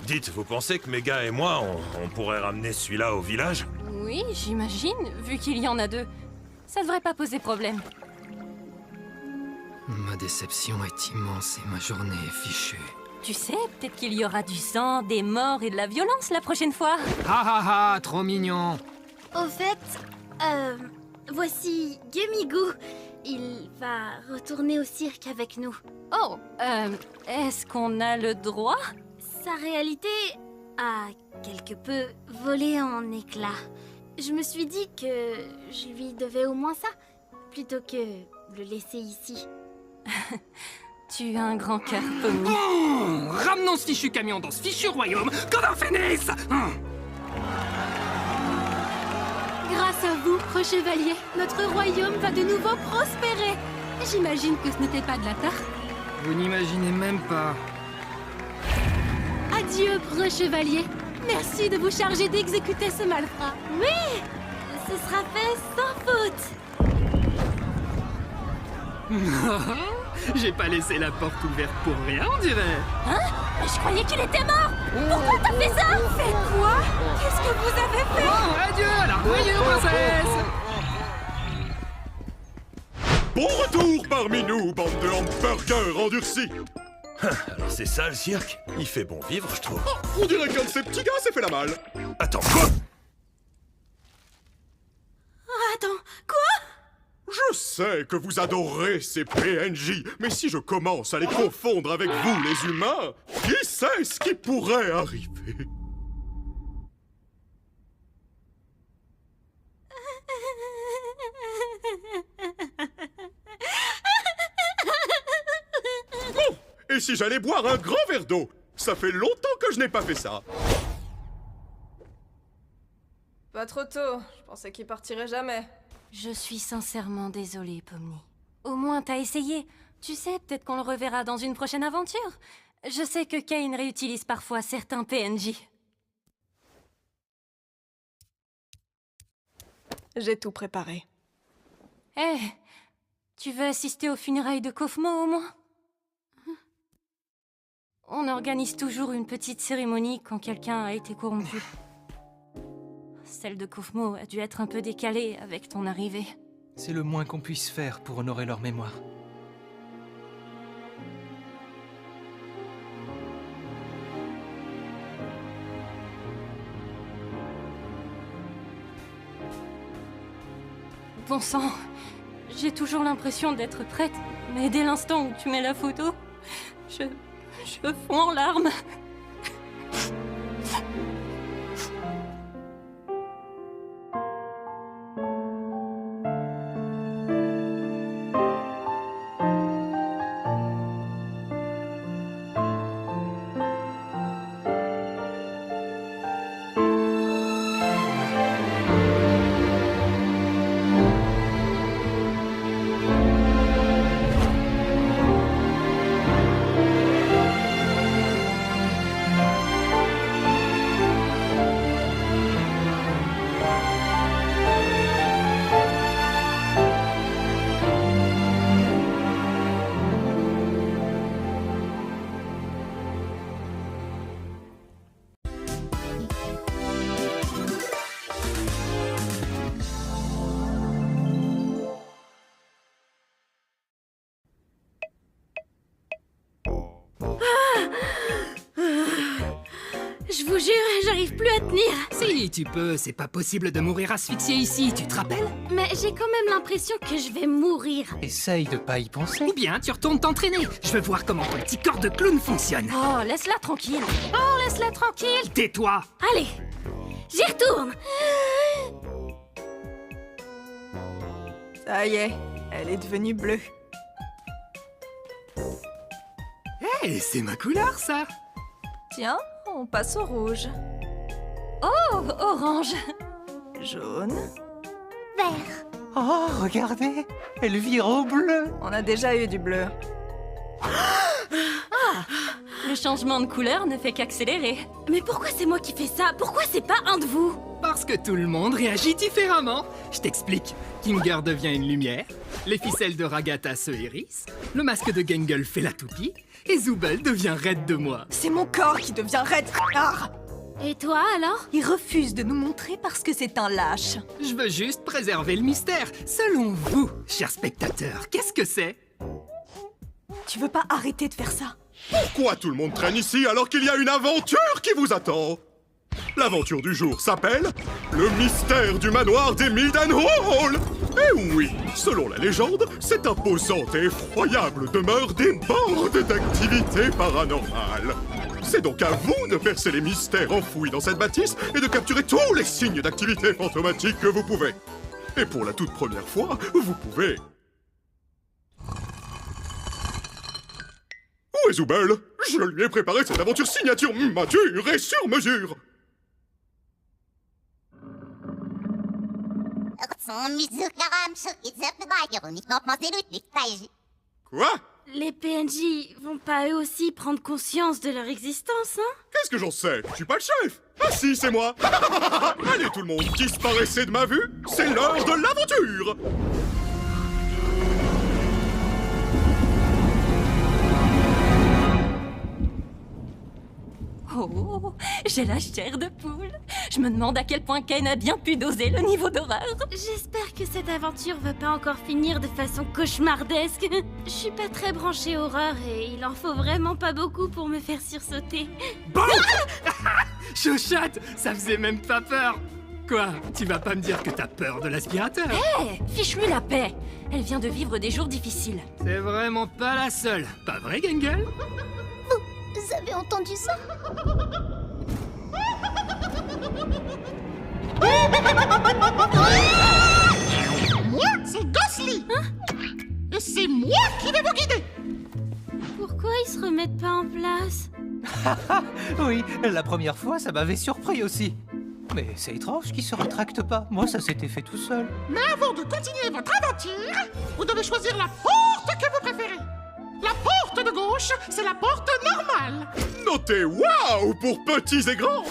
Dites, vous pensez que mes gars et moi, on pourrait ramener celui-là au village? Oui, j'imagine, vu qu'il y en a deux. Ça devrait pas poser problème. Ma déception est immense et ma journée est fichue. Tu sais, peut-être qu'il y aura du sang, des morts et de la violence la prochaine fois. Ha ha ha, trop mignon. Au fait, voici Gumigo. Il va retourner au cirque avec nous. Oh, est-ce qu'on a le droit? Sa réalité a quelque peu volé en éclats. Je me suis dit que je lui devais au moins ça, plutôt que le laisser ici. Tu as un grand cœur, Pomni. Oh, ramenons ce fichu camion dans ce fichu royaume, qu'on en finisse. Grâce à vous, Preux-Chevalier, notre royaume va de nouveau prospérer. J'imagine que ce n'était pas de la tarte. Vous n'imaginez même pas. Adieu, Preux-Chevalier. Merci de vous charger d'exécuter ce malfrat. Oui, ce sera fait sans faute. J'ai pas laissé la porte ouverte pour rien, on dirait. Hein? Mais je croyais qu'il était mort. Pourquoi t'as fait ça? Fait quoi? Qu'est-ce que vous avez fait? Oh, adieu à la royaume princesse. Bon retour parmi nous, bande de hamburgers endurcis. Alors c'est ça le cirque? Il fait bon vivre, je trouve. Oh, on dirait qu'un de ces petits gars s'est fait la malle. Attends, quoi? Attends, quoi? Je sais que vous adorez ces PNJ, mais si je commence à les confondre avec vous, les humains, qui sait ce qui pourrait arriver? Bon, et si j'allais boire un grand verre d'eau? Ça fait longtemps que je n'ai pas fait ça. Pas trop tôt. Je pensais qu'il partirait jamais. Je suis sincèrement désolée, Pomni. Au moins, t'as essayé. Tu sais, peut-être qu'on le reverra dans une prochaine aventure. Je sais que Cain réutilise parfois certains PNJ. J'ai tout préparé. Eh, tu veux assister aux funérailles de Kofmo, au moins? On organise toujours une petite cérémonie quand quelqu'un a été corrompu. Celle de Kofmo a dû être un peu décalée avec ton arrivée. C'est le moins qu'on puisse faire pour honorer leur mémoire. Bon sang, j'ai toujours l'impression d'être prête, mais dès l'instant où tu mets la photo, je fonds en larmes. Je vous jure, j'arrive plus à tenir. Si, tu peux. C'est pas possible de mourir asphyxié ici, tu te rappelles? Mais j'ai quand même l'impression que je vais mourir. Essaye de pas y penser. Ou bien tu retournes t'entraîner. Je veux voir comment ton petit corps de clown fonctionne. Oh, laisse-la tranquille. Oh, laisse-la tranquille. Tais-toi. Allez, j'y retourne. Ça y est, elle est devenue bleue. Hé, c'est ma couleur, ça. Tiens, on passe au rouge. Oh, orange. Jaune. Vert. Oh, regardez, elle vire au bleu. On a déjà eu du bleu. Le changement de couleur ne fait qu'accélérer. Mais pourquoi c'est moi qui fais ça? Pourquoi c'est pas un de vous? Parce que tout le monde réagit différemment. Je t'explique. Kinger devient une lumière, les ficelles de Ragata se hérissent, le masque de Gengle fait la toupie, et Zooble devient raide de moi. C'est mon corps qui devient raide. Et toi, alors? Il refuse de nous montrer parce que c'est un lâche. Je veux juste préserver le mystère. Selon vous, chers spectateurs, qu'est-ce que c'est? Tu veux pas arrêter de faire ça? Pourquoi tout le monde traîne ici alors qu'il y a une aventure qui vous attend? L'aventure du jour s'appelle le mystère du manoir des Mildenhall. Et oui, selon la légende, cette imposante et effroyable demeure déborde d'activités paranormales. C'est donc à vous de percer les mystères enfouis dans cette bâtisse et de capturer tous les signes d'activité fantomatique que vous pouvez. Et pour la toute première fois, vous pouvez... Où est Zooble? Je lui ai préparé cette aventure signature mature et sur mesure. Quoi? Les PNJ vont pas eux aussi prendre conscience de leur existence, hein? Qu'est-ce que j'en sais? Je suis pas le chef. Ah si, c'est moi. Allez tout le monde, disparaissez de ma vue. C'est l'heure de l'aventure. Oh, j'ai la chair de poule. Je me demande à quel point Ken a bien pu doser le niveau d'horreur. J'espère que cette aventure va pas encore finir de façon cauchemardesque. Je suis pas très branchée horreur et il en faut vraiment pas beaucoup pour me faire sursauter. Bon Chochotte, ça faisait même pas peur. Quoi? Tu vas pas me dire que t'as peur de l'aspirateur? Hé, fiche-lui la paix. Elle vient de vivre des jours difficiles. C'est vraiment pas la seule. Pas vrai, Gangle? Vous avez entendu ça? Moi, c'est Ghostly. Et c'est moi qui vais vous guider. Pourquoi ils se remettent pas en place? Oui, la première fois, ça m'avait surpris aussi. Mais c'est étrange qu'ils se rétractent pas. Moi, ça s'était fait tout seul. Mais avant de continuer votre aventure, vous devez choisir la porte que vous préférez. La porte de gauche, c'est la porte normale. Notez waouh pour petits et grands.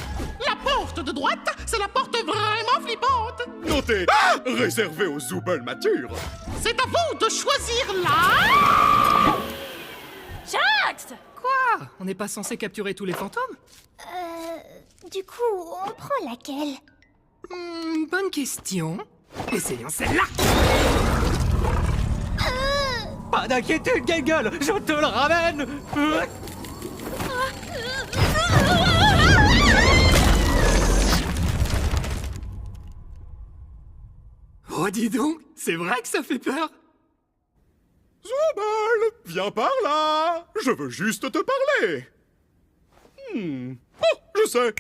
La porte de droite, c'est la porte vraiment flippante. Notez réservé aux Zooble matures. C'est à vous de choisir la... Jax! Quoi? On n'est pas censé capturer tous les fantômes? Du coup, on prend laquelle? Bonne question. Essayons celle-là. Pas d'inquiétude, Gangle, je te le ramène. Oh, dis donc, c'est vrai que ça fait peur. Zooble, viens par là. Je veux juste te parler. Oh, je sais.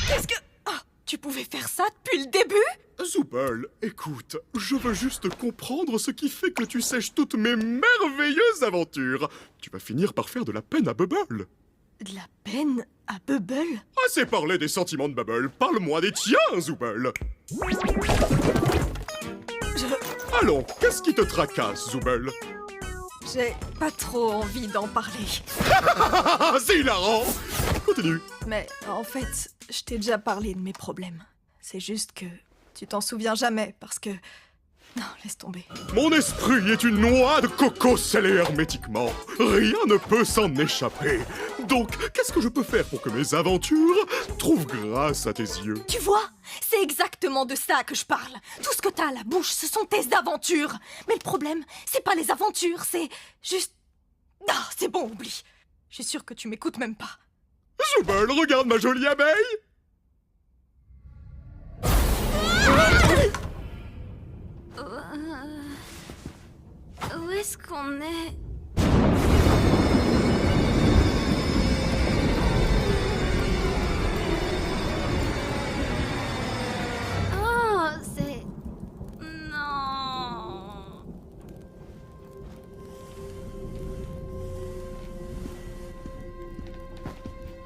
Qu'est-ce que... Oh, tu pouvais faire ça depuis le début? Zooble, écoute, je veux juste comprendre ce qui fait que tu sèches toutes mes merveilleuses aventures. Tu vas finir par faire de la peine à Bubble. De la peine à Bubble? Assez parlé des sentiments de Bubble, parle-moi des tiens, Zooble. Allons, qu'est-ce qui te tracasse, Zooble? J'ai pas trop envie d'en parler. C'est hilarant. Continue. Mais en fait, je t'ai déjà parlé de mes problèmes. C'est juste que tu t'en souviens jamais parce que... Non, laisse tomber. Mon esprit est une noix de coco scellée hermétiquement. Rien ne peut s'en échapper. Donc, qu'est-ce que je peux faire pour que mes aventures trouvent grâce à tes yeux? Tu vois? C'est exactement de ça que je parle. Tout ce que t'as à la bouche, ce sont tes aventures. Mais le problème, c'est pas les aventures, c'est juste... Ah, c'est bon, oublie. Je suis sûre que tu m'écoutes même pas. Zooble, regarde ma jolie abeille. Où est-ce qu'on est? Oh, c'est... Non...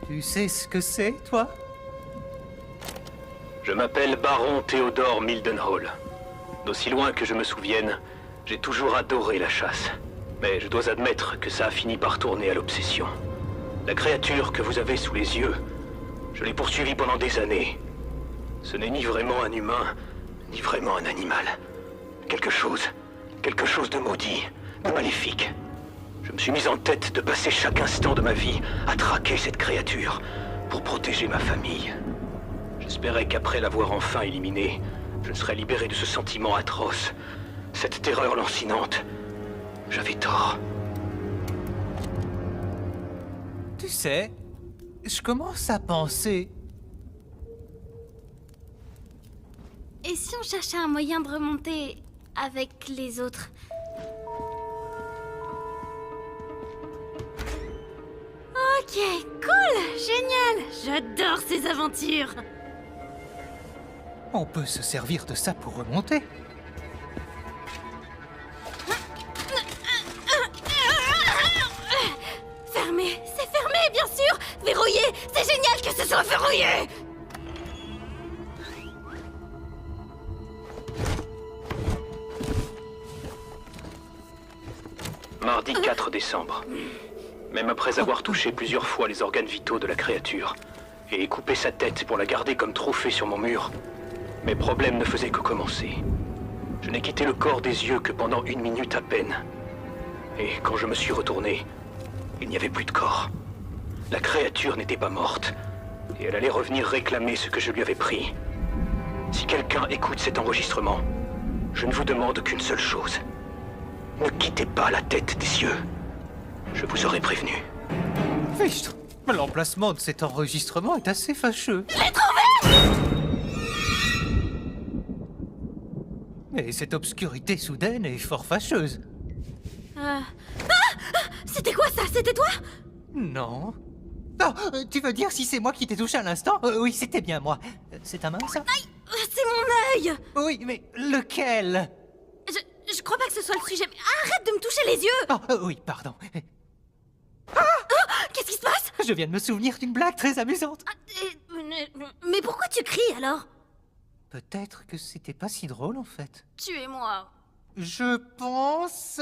Tu sais ce que c'est, toi? Je m'appelle Baron Théodore Mildenhall. D'aussi loin que je me souvienne, j'ai toujours adoré la chasse. Mais je dois admettre que ça a fini par tourner à l'obsession. La créature que vous avez sous les yeux, je l'ai poursuivie pendant des années. Ce n'est ni vraiment un humain, ni vraiment un animal. Quelque chose de maudit, de maléfique. Je me suis mis en tête de passer chaque instant de ma vie à traquer cette créature pour protéger ma famille. J'espérais qu'après l'avoir enfin éliminée, je serais libéré de ce sentiment atroce, cette terreur lancinante. J'avais tort. Tu sais, je commence à penser... Et si on cherchait un moyen de remonter avec les autres? Ok, cool, génial. J'adore ces aventures. On peut se servir de ça pour remonter. Fermé, c'est fermé, bien sûr. Verrouillé, c'est génial que ce soit verrouillé. Mardi 4 décembre. Même après avoir touché plusieurs fois les organes vitaux de la créature et coupé sa tête pour la garder comme trophée sur mon mur, mes problèmes ne faisaient que commencer. Je n'ai quitté le corps des yeux que pendant 1 minute à peine. Et quand je me suis retourné, il n'y avait plus de corps. La créature n'était pas morte, et elle allait revenir réclamer ce que je lui avais pris. Si quelqu'un écoute cet enregistrement, je ne vous demande qu'une seule chose. Ne quittez pas la tête des cieux. Je vous aurais prévenu. Fichtre, l'emplacement de cet enregistrement est assez fâcheux. Je l'ai trouvé! Mais cette obscurité soudaine est fort fâcheuse. Ah! C'était quoi ça? C'était toi? Non. Non, tu veux dire si c'est moi qui t'ai touché à l'instant? Oui, c'était bien moi. C'est ta main, ça? Aïe! C'est mon œil! Oui, mais lequel? Je crois pas que ce soit le sujet, mais arrête de me toucher les yeux! Oh, oui, pardon. Qu'est-ce qui se passe? Je viens de me souvenir d'une blague très amusante. Mais pourquoi tu cries alors? Peut-être que c'était pas si drôle en fait. Tuez-moi. Je pense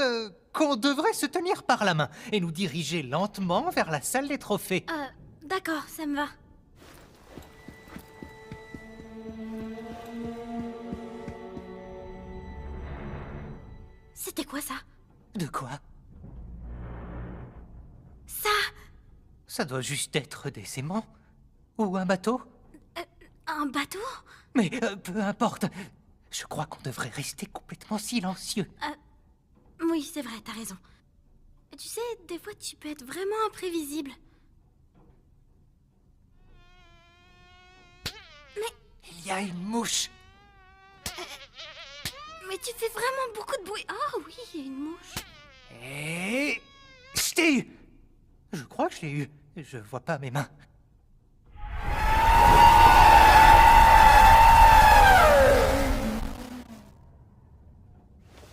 qu'on devrait se tenir par la main et nous diriger lentement vers la salle des trophées. D'accord, ça me va. C'était quoi ça? De quoi? Ça? Ça doit juste être des aimants. Ou un bateau. Un bateau? Mais peu importe. Je crois qu'on devrait rester complètement silencieux. Oui, c'est vrai, t'as raison. Tu sais, des fois tu peux être vraiment imprévisible. Mais... Il y a une mouche. Mais tu fais vraiment beaucoup de bruit. Oh oui, il y a une mouche. Et... Je t'ai eu. Je crois que je l'ai eu. Je vois pas mes mains.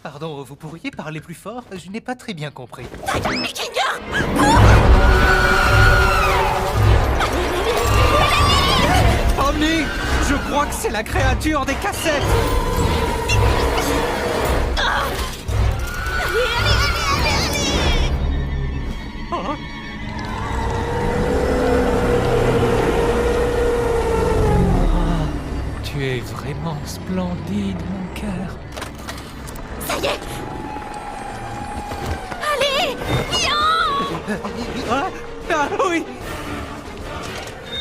Pardon, vous pourriez parler plus fort? Je n'ai pas très bien compris. Omni! Je crois que c'est la créature des cassettes! Oh. Tu es vraiment splendide, mon cœur. Ça y est! Allez! Viens! Ah oui!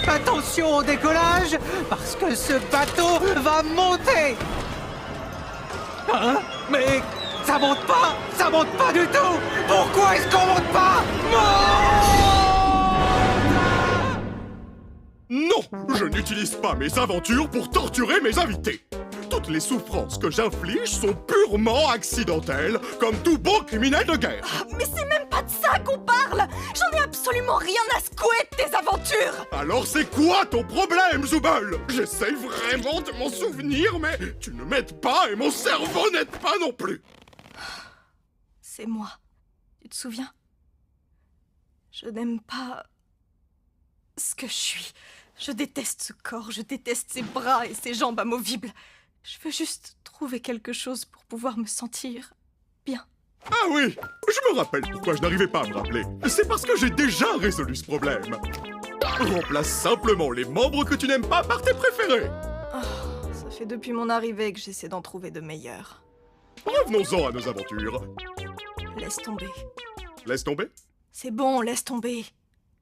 Attention au décollage, parce que ce bateau va monter! Hein? Mais ça monte pas! Ça monte pas du tout! Pourquoi est-ce qu'on monte pas? Non! Je n'utilise pas mes aventures pour torturer mes invités! Toutes les souffrances que j'inflige sont purement accidentelles, comme tout bon criminel de guerre! Mais c'est même pas de ça qu'on parle! J'en ai absolument rien à secouer de tes aventures! Alors c'est quoi ton problème, Zooble? J'essaye vraiment de m'en souvenir, mais tu ne m'aides pas et mon cerveau n'aide pas non plus! C'est moi. Tu te souviens? Je n'aime pas... ce que je suis. Je déteste ce corps, je déteste ces bras et ces jambes amovibles. Je veux juste trouver quelque chose pour pouvoir me sentir bien. Ah oui! Je me rappelle pourquoi je n'arrivais pas à me rappeler. C'est parce que j'ai déjà résolu ce problème. Remplace simplement les membres que tu n'aimes pas par tes préférés. Oh, ça fait depuis mon arrivée que j'essaie d'en trouver de meilleurs. Revenons-en à nos aventures. Laisse tomber. Laisse tomber? C'est bon, laisse tomber.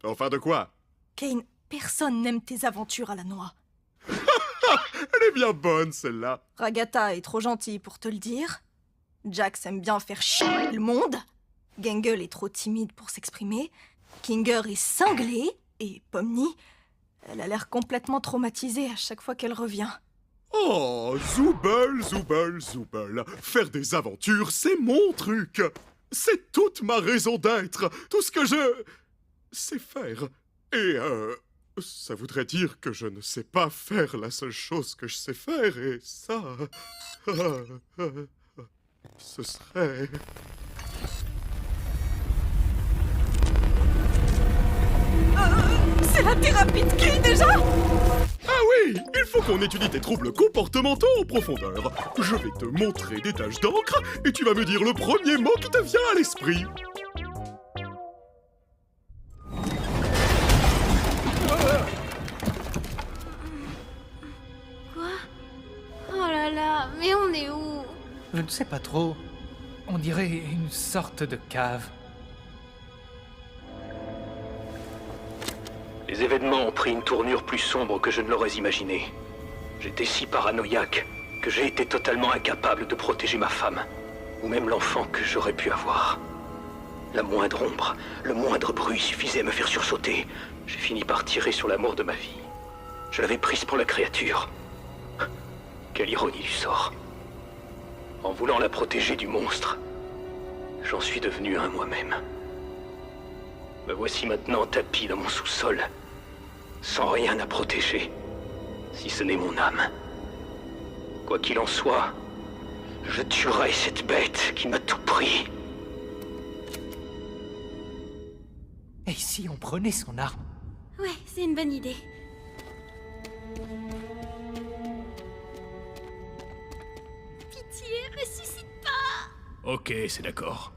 Enfin de quoi? Kane, personne n'aime tes aventures à la noix. Elle est bien bonne, celle-là. Ragata est trop gentille pour te le dire. Jax aime bien faire chier le monde. Gangle est trop timide pour s'exprimer, Kinger est cinglé, et Pomni, elle a l'air complètement traumatisée à chaque fois qu'elle revient. Oh, Zooble, Zooble, Zooble. Faire des aventures, c'est mon truc. C'est toute ma raison d'être. Tout ce que je sais faire. Et, ça voudrait dire que je ne sais pas faire la seule chose que je sais faire, et ça... ce serait... C'est la thérapie de qui, déjà? Ah oui, il faut qu'on étudie tes troubles comportementaux en profondeur. Je vais te montrer des taches d'encre et tu vas me dire le premier mot qui te vient à l'esprit. Quoi? Oh là là, mais on est où? Je ne sais pas trop. On dirait une sorte de cave. Les événements ont pris une tournure plus sombre que je ne l'aurais imaginé. J'étais si paranoïaque que j'ai été totalement incapable de protéger ma femme, ou même l'enfant que j'aurais pu avoir. La moindre ombre, le moindre bruit suffisait à me faire sursauter. J'ai fini par tirer sur l'amour de ma vie. Je l'avais prise pour la créature. Quelle ironie du sort. En voulant la protéger du monstre, j'en suis devenu un moi-même. Me voici maintenant tapi dans mon sous-sol, sans rien à protéger, si ce n'est mon âme. Quoi qu'il en soit, je tuerai cette bête qui m'a tout pris. Et si on prenait son arme? Ouais, c'est une bonne idée. Pitié, ressuscite pas! Ok, c'est d'accord.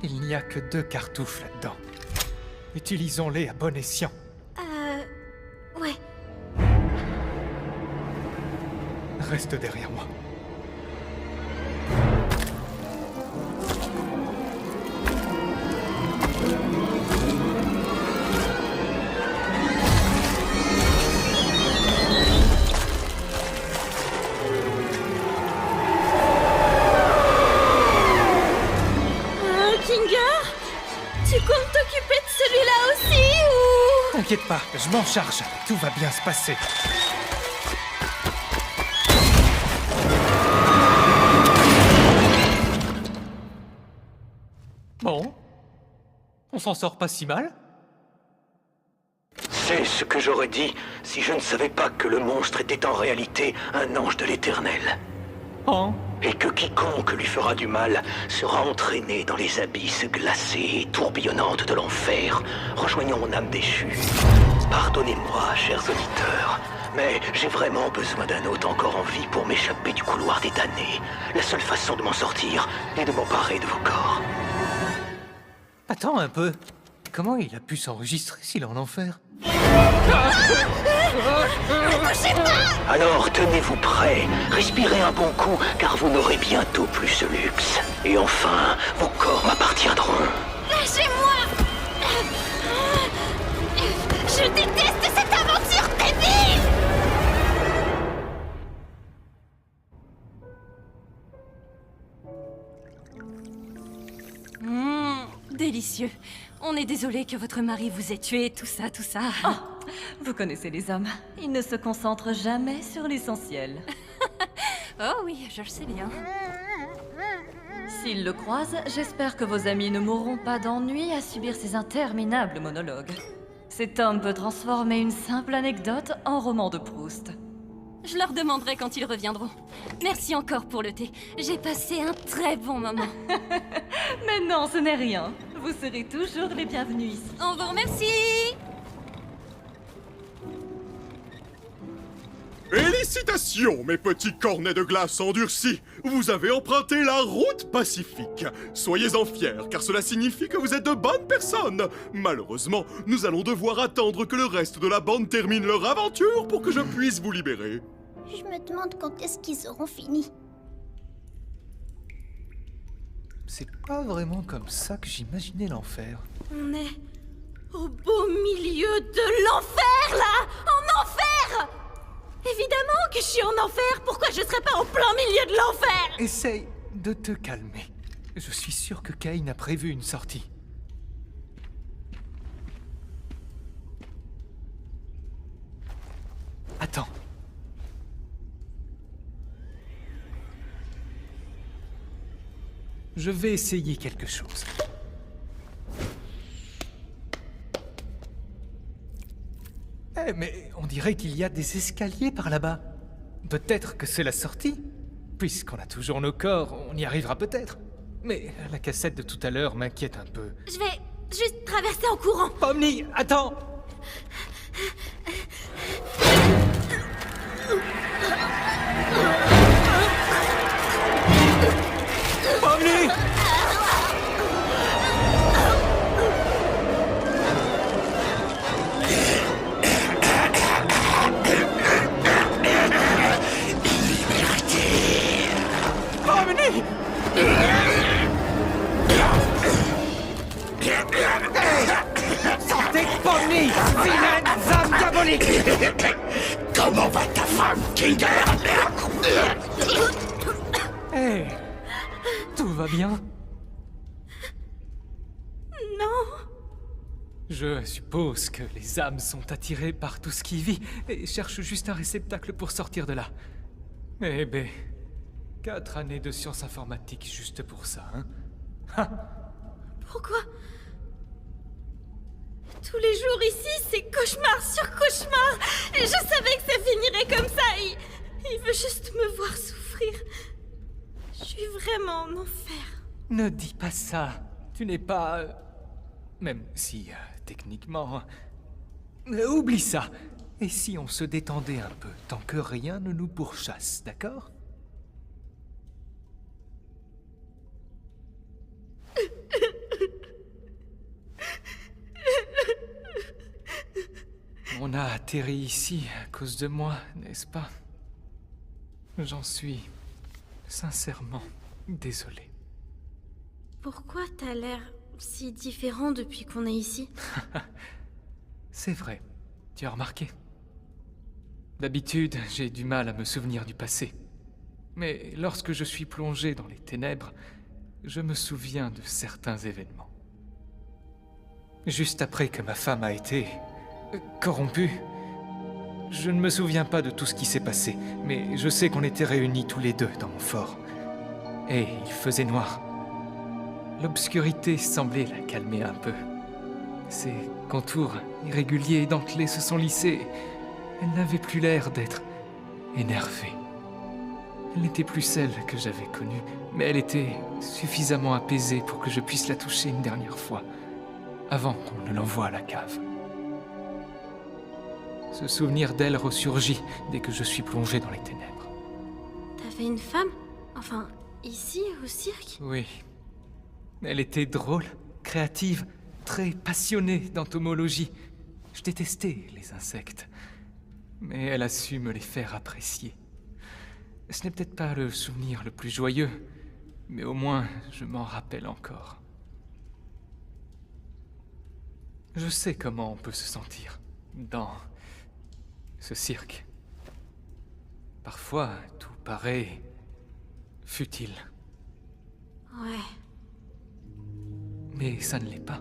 Il n'y a que 2 cartouches là-dedans. Utilisons-les à bon escient. Ouais. Reste derrière moi. Tu comptes t'occuper de celui-là aussi, ou... T'inquiète pas, je m'en charge. Tout va bien se passer. Bon. On s'en sort pas si mal. C'est ce que j'aurais dit si je ne savais pas que le monstre était en réalité un ange de l'Éternel. Oh. Et que quiconque lui fera du mal sera entraîné dans les abysses glacées et tourbillonnantes de l'enfer, rejoignant mon âme déchue. Pardonnez-moi, chers auditeurs, mais j'ai vraiment besoin d'un hôte encore en vie pour m'échapper du couloir des damnés. La seule façon de m'en sortir est de m'emparer de vos corps. Attends un peu. Comment il a pu s'enregistrer s'il est en enfer? Alors tenez-vous prêts, respirez un bon coup, car vous n'aurez bientôt plus ce luxe. Et enfin, vos corps m'appartiendront. Lâchez-moi! Je déteste cette aventure débile! Délicieux. On est désolé que votre mari vous ait tué, tout ça, tout ça. Oh, vous connaissez les hommes. Ils ne se concentrent jamais sur l'essentiel. Oh oui, je le sais bien. S'ils le croisent, j'espère que vos amis ne mourront pas d'ennui à subir ces interminables monologues. Cet homme peut transformer une simple anecdote en roman de Proust. Je leur demanderai quand ils reviendront. Merci encore pour le thé. J'ai passé un très bon moment. Mais non, ce n'est rien. Vous serez toujours les bienvenus ici. On vous remercie! Félicitations, mes petits cornets de glace endurcis! Vous avez emprunté la route pacifique. Soyez-en fiers, car cela signifie que vous êtes de bonnes personnes. Malheureusement, nous allons devoir attendre que le reste de la bande termine leur aventure pour que je puisse vous libérer. Je me demande quand est-ce qu'ils auront fini. C'est pas vraiment comme ça que j'imaginais l'enfer. On est au beau milieu de l'enfer, là! En enfer! Évidemment que je suis en enfer. Pourquoi je serais pas en plein milieu de l'enfer? Essaye de te calmer. Je suis sûr que Cain a prévu une sortie. Attends. Je vais essayer quelque chose. Eh, mais on dirait qu'il y a des escaliers par là-bas. Peut-être que c'est la sortie. Puisqu'on a toujours nos corps, on y arrivera peut-être. Mais la cassette de tout à l'heure m'inquiète un peu. Je vais juste traverser en courant. Pomni, attends! Pomni! Sortez Pomni, vilaine âme diabolique! Comment va ta femme, Kinger? Hé! Tout va bien? Non. Je suppose que les âmes sont attirées par tout ce qui vit et cherchent juste un réceptacle pour sortir de là. Eh ben, 4 années de sciences informatiques juste pour ça, hein? Ha! Pourquoi? Tous les jours ici, c'est cauchemar sur cauchemar. Et je savais que ça finirait comme ça. Il veut juste me voir souffrir. Je suis vraiment en enfer. Ne dis pas ça. Tu n'es pas... Même si, techniquement... Oublie ça. Et si on se détendait un peu, tant que rien ne nous pourchasse, d'accord? On a atterri ici à cause de moi, n'est-ce pas? J'en suis sincèrement désolé. Pourquoi t'as l'air si différent depuis qu'on est ici? C'est vrai, tu as remarqué. D'habitude, j'ai du mal à me souvenir du passé. Mais lorsque je suis plongé dans les ténèbres, je me souviens de certains événements. Juste après que ma femme a été... corrompue. Je ne me souviens pas de tout ce qui s'est passé, mais je sais qu'on était réunis tous les deux dans mon fort. Et il faisait noir. L'obscurité semblait la calmer un peu. Ses contours irréguliers et dentelés se sont lissés. Elle n'avait plus l'air d'être énervée. Elle n'était plus celle que j'avais connue, mais elle était suffisamment apaisée pour que je puisse la toucher une dernière fois, avant qu'on ne l'envoie à la cave. Ce souvenir d'elle ressurgit dès que je suis plongé dans les ténèbres. T'avais une femme? Enfin, ici, au cirque? Oui. Elle était drôle, créative, très passionnée d'entomologie. Je détestais les insectes, mais elle a su me les faire apprécier. Ce n'est peut-être pas le souvenir le plus joyeux, mais au moins je m'en rappelle encore. Je sais comment on peut se sentir dans ce cirque. Parfois, tout paraît futile. Ouais. Mais ça ne l'est pas.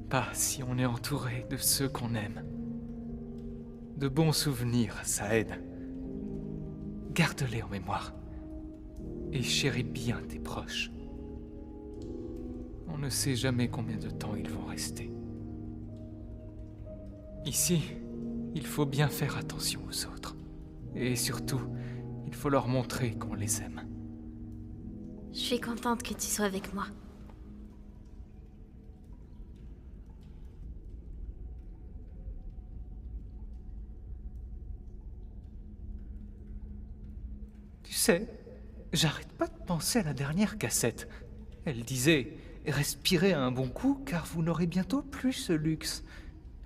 Pas si on est entouré de ceux qu'on aime. De bons souvenirs, ça aide. Garde-les en mémoire. Et chéris bien tes proches. On ne sait jamais combien de temps ils vont rester. Ici, il faut bien faire attention aux autres. Et surtout, il faut leur montrer qu'on les aime. Je suis contente que tu sois avec moi. Tu sais, j'arrête pas de penser à la dernière cassette. Elle disait « Respirez un bon coup, car vous n'aurez bientôt plus ce luxe. »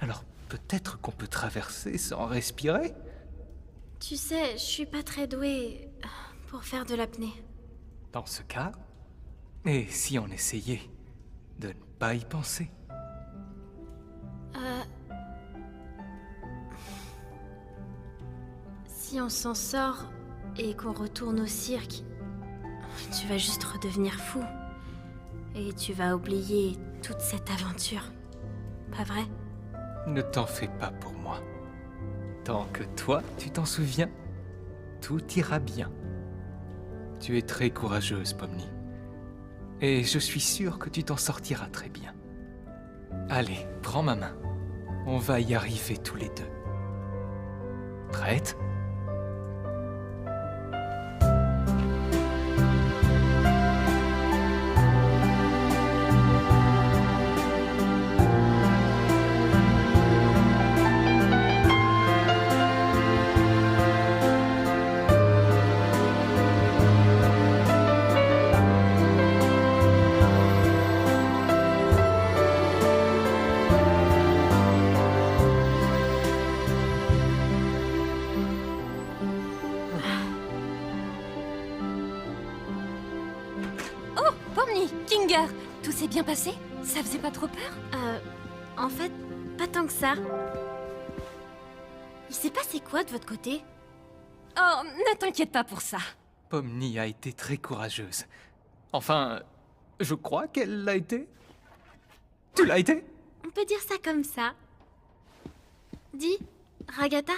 Alors peut-être qu'on peut traverser sans respirer? Tu sais, je suis pas très douée pour faire de l'apnée. Dans ce cas, et si on essayait de ne pas y penser? Si on s'en sort et qu'on retourne au cirque, tu vas juste redevenir fou. Et tu vas oublier toute cette aventure. Pas vrai? Ne t'en fais pas pour moi. Tant que toi, tu t'en souviens, tout ira bien. Tu es très courageuse, Pomni. Et je suis sûr que tu t'en sortiras très bien. Allez, prends ma main. On va y arriver tous les deux. Prête ? Kinger, tout s'est bien passé? Ça faisait pas trop peur? En fait, pas tant que ça. Il s'est passé quoi de votre côté? Oh, ne t'inquiète pas pour ça. Pomni a été très courageuse. Enfin, je crois qu'elle l'a été. Tu l'as été? On peut dire ça comme ça. Dis, Ragata?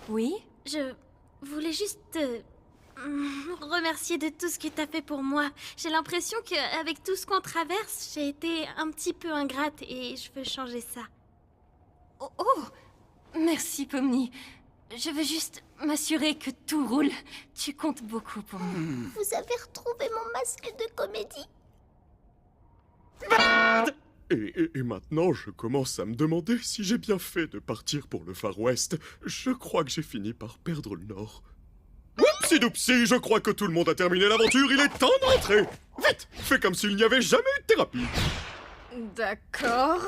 Oui? Je voulais juste te remercier de tout ce que t'as fait pour moi. J'ai l'impression qu'avec tout ce qu'on traverse, j'ai été un petit peu ingrate et je veux changer ça. Oh, merci Pomni. Je veux juste m'assurer que tout roule. Tu comptes beaucoup pour moi. Vous avez retrouvé mon masque de comédie? Et maintenant, je commence à me demander si j'ai bien fait de partir pour le Far West. Je crois que j'ai fini par perdre le Nord. Oupsi-doupsi, je crois que tout le monde a terminé l'aventure, il est temps de rentrer. Vite, fais comme s'il n'y avait jamais eu de thérapie. D'accord.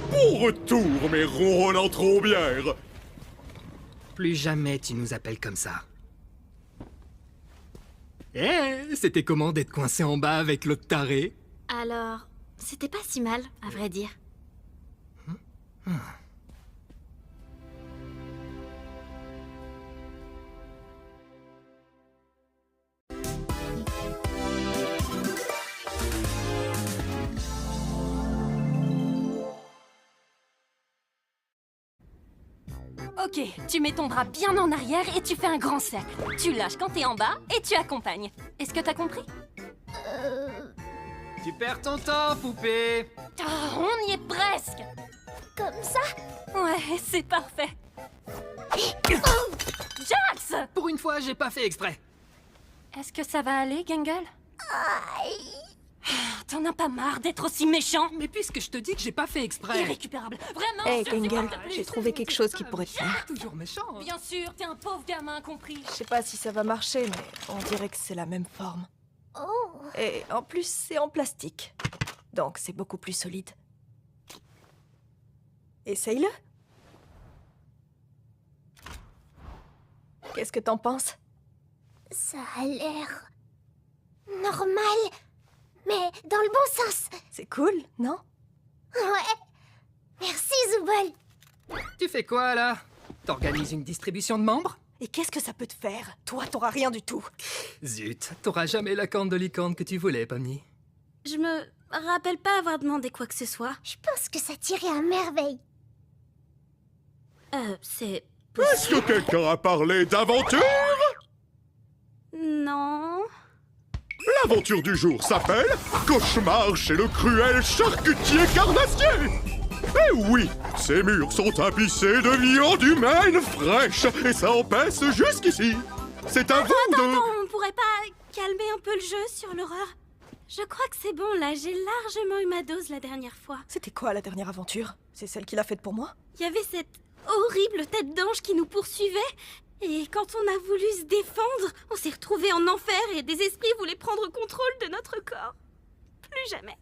Bon retour, mes ronronnants trombières. Plus jamais tu nous appelles comme ça. Eh, c'était comment d'être coincé en bas avec l'autre taré? Alors, c'était pas si mal, à vrai dire. Ok, tu mets ton bras bien en arrière et tu fais un grand cercle. Tu lâches quand t'es en bas et tu accompagnes. Est-ce que t'as compris? Tu perds ton temps, poupée. Oh, on y est presque. Comme ça? Ouais, c'est parfait. Oh, Jax! Pour une fois, j'ai pas fait exprès. Est-ce que ça va aller, Gangle? T'en as pas marre d'être aussi méchant? Mais puisque je te dis que j'ai pas fait exprès. Irrécupérable. Vraiment, Hey, je supporte Gangle, plus. j'ai trouvé quelque chose qui pourrait te plaire. Toujours méchant. Bien sûr, t'es un pauvre gamin compris. Je sais pas si ça va marcher, mais on dirait que c'est la même forme. Oh. Et en plus, c'est en plastique. Donc, c'est beaucoup plus solide. Essaye-le. Qu'est-ce que t'en penses? Ça a l'air normal, mais dans le bon sens. C'est cool, non? Ouais. Merci, Zooble. Tu fais quoi, là? T'organises une distribution de membres? Et qu'est-ce que ça peut te faire? Toi, t'auras rien du tout. Zut, t'auras jamais la corne de licorne que tu voulais, Pomni. Je me rappelle pas avoir demandé quoi que ce soit. Je pense que ça tirait à merveille. C'est... Est-ce que quelqu'un a parlé d'aventure? Non... L'aventure du jour s'appelle Cauchemar chez le cruel charcutier carnassier. Eh oui, ces murs sont tapissés de viande humaine fraîche et ça en pèse jusqu'ici. C'est à vous de... Attends, on pourrait pas calmer un peu le jeu sur l'horreur? Je crois que c'est bon, là, j'ai largement eu ma dose la dernière fois. C'était quoi la dernière aventure? C'est celle qu'il a faite pour moi? Il y avait cette horrible tête d'ange qui nous poursuivait, et quand on a voulu se défendre, on s'est retrouvés en enfer et des esprits voulaient prendre contrôle de notre corps. Plus jamais.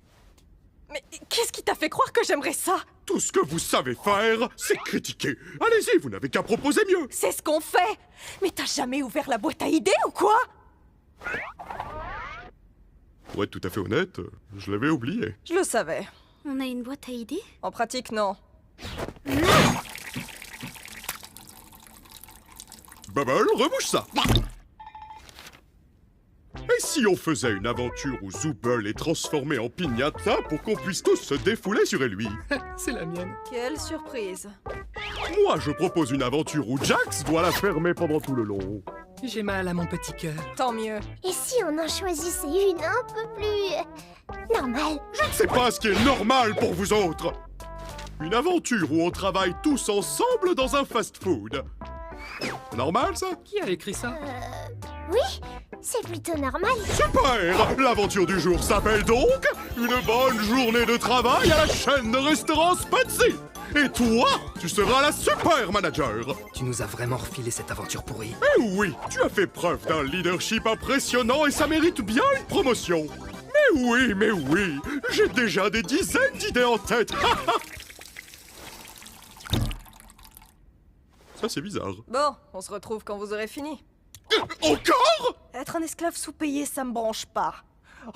Mais qu'est-ce qui t'a fait croire que j'aimerais ça? Tout ce que vous savez faire, c'est critiquer. Allez-y, vous n'avez qu'à proposer mieux. C'est ce qu'on fait. Mais t'as jamais ouvert la boîte à idées ou quoi? Pour être tout à fait honnête, je l'avais oublié. Je le savais. On a une boîte à idées? En pratique, non. Bubble, rebouche ça. Et si on faisait une aventure où Zooble est transformé en piñata pour qu'on puisse tous se défouler sur lui? C'est la mienne. Quelle surprise. Moi, je propose une aventure où Jax doit la fermer pendant tout le long. J'ai mal à mon petit cœur. Tant mieux. Et si on en choisissait une un peu plus... normale? Je ne sais pas ce qui est normal pour vous autres. Une aventure où on travaille tous ensemble dans un fast-food. Normal, ça? Qui a écrit ça? Oui, c'est plutôt normal. Super! L'aventure du jour s'appelle donc une bonne journée de travail à la chaîne de restaurants Spatsy. Et toi, tu seras la super manager. Tu nous as vraiment refilé cette aventure pourrie. Eh oui, tu as fait preuve d'un leadership impressionnant et ça mérite bien une promotion. Mais oui, j'ai déjà des dizaines d'idées en tête. Ça, c'est bizarre. Bon, on se retrouve quand vous aurez fini. Encore? Être un esclave sous-payé, ça me branche pas.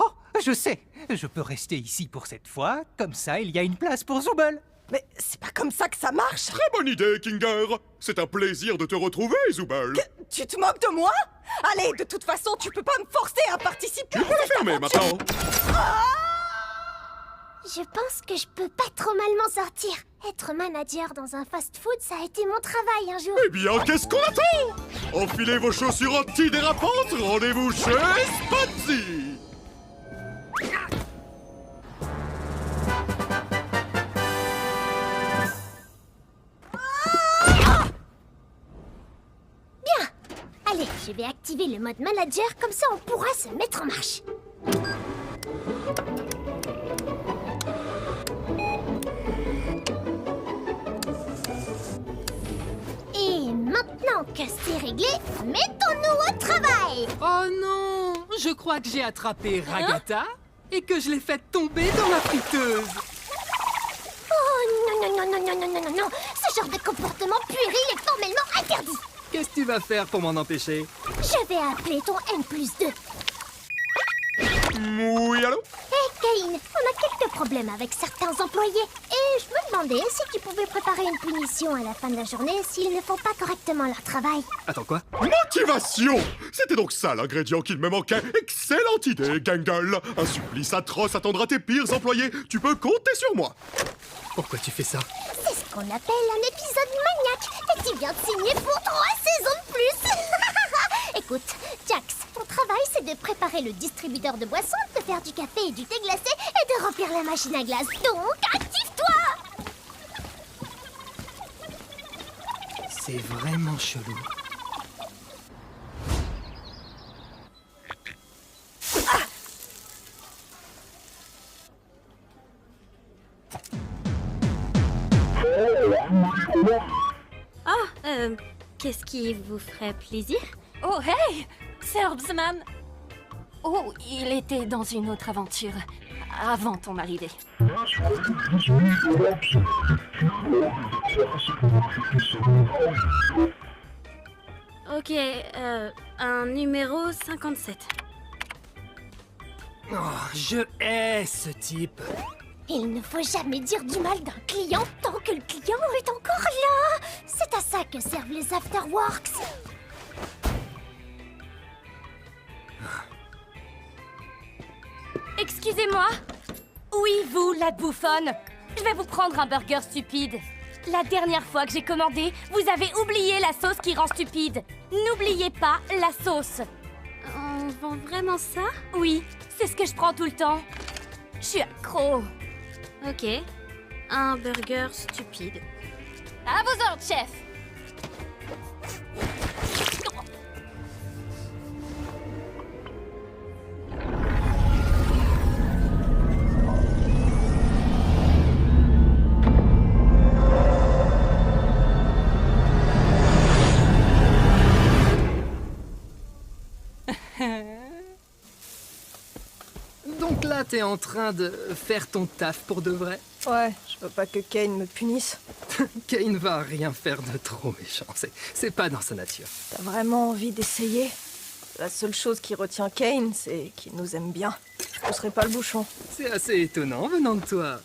Oh, je sais. Je peux rester ici pour cette fois. Comme ça, il y a une place pour Zooble. Mais c'est pas comme ça que ça marche. Très bonne idée, Kinger. C'est un plaisir de te retrouver, Zooble. Tu te moques de moi? Allez, de toute façon, tu peux pas me forcer à participer. Tu peux la fermer maintenant. Je pense que je peux pas trop mal m'en sortir. Être manager dans un fast-food, ça a été mon travail un jour. Eh bien, qu'est-ce qu'on attend? Enfilez vos chaussures antidérapantes, rendez-vous chez Spatsy. Bien. Allez, je vais activer le mode manager, comme ça on pourra se mettre en marche. Et maintenant que c'est réglé, mettons-nous au travail. Oh non! Je crois que j'ai attrapé Ragata et que je l'ai fait tomber dans la friteuse. Oh non, ce genre de comportement puéril est formellement interdit. Qu'est-ce que tu vas faire pour m'en empêcher? Je vais appeler ton N+2. Oui, allô? Hé, Kane, on a quelques problèmes avec certains employés. Et je me demandais si tu pouvais préparer une punition à la fin de la journée s'ils ne font pas correctement leur travail. Attends, quoi? Motivation! C'était donc ça l'ingrédient qu'il me manquait. Excellente idée, Gangle. Un supplice atroce attendra tes pires employés. Tu peux compter sur moi. Pourquoi tu fais ça? C'est ce qu'on appelle un épisode maniaque. Et tu viens de signer pour 3 saisons de plus. Écoute, Jax, ton travail c'est de préparer le distributeur de boissons, de faire du café et du thé glacé et de remplir la machine à glace. Donc, active-toi! C'est vraiment chelou. Qu'est-ce qui vous ferait plaisir? Oh, hey! Serbsman! Oh, il était dans une autre aventure, avant ton arrivée. Ok, un numéro 57. Oh, je hais ce type. Il ne faut jamais dire du mal d'un client tant que le client est encore là. C'est à ça que servent les afterworks. Excusez-moi? Oui, vous, la bouffonne. Je vais vous prendre un burger stupide. La dernière fois que j'ai commandé, vous avez oublié la sauce qui rend stupide. N'oubliez pas la sauce. On vend vraiment ça? Oui, c'est ce que je prends tout le temps. Je suis accro. Ok. Un burger stupide. À vos ordres, chef. Donc là, t'es en train de faire ton taf pour de vrai? Ouais, je veux pas que Kane me punisse. Kane va rien faire de trop méchant, c'est pas dans sa nature. T'as vraiment envie d'essayer? La seule chose qui retient Kane, c'est qu'il nous aime bien. Je pousserai pas le bouchon. C'est assez étonnant venant de toi.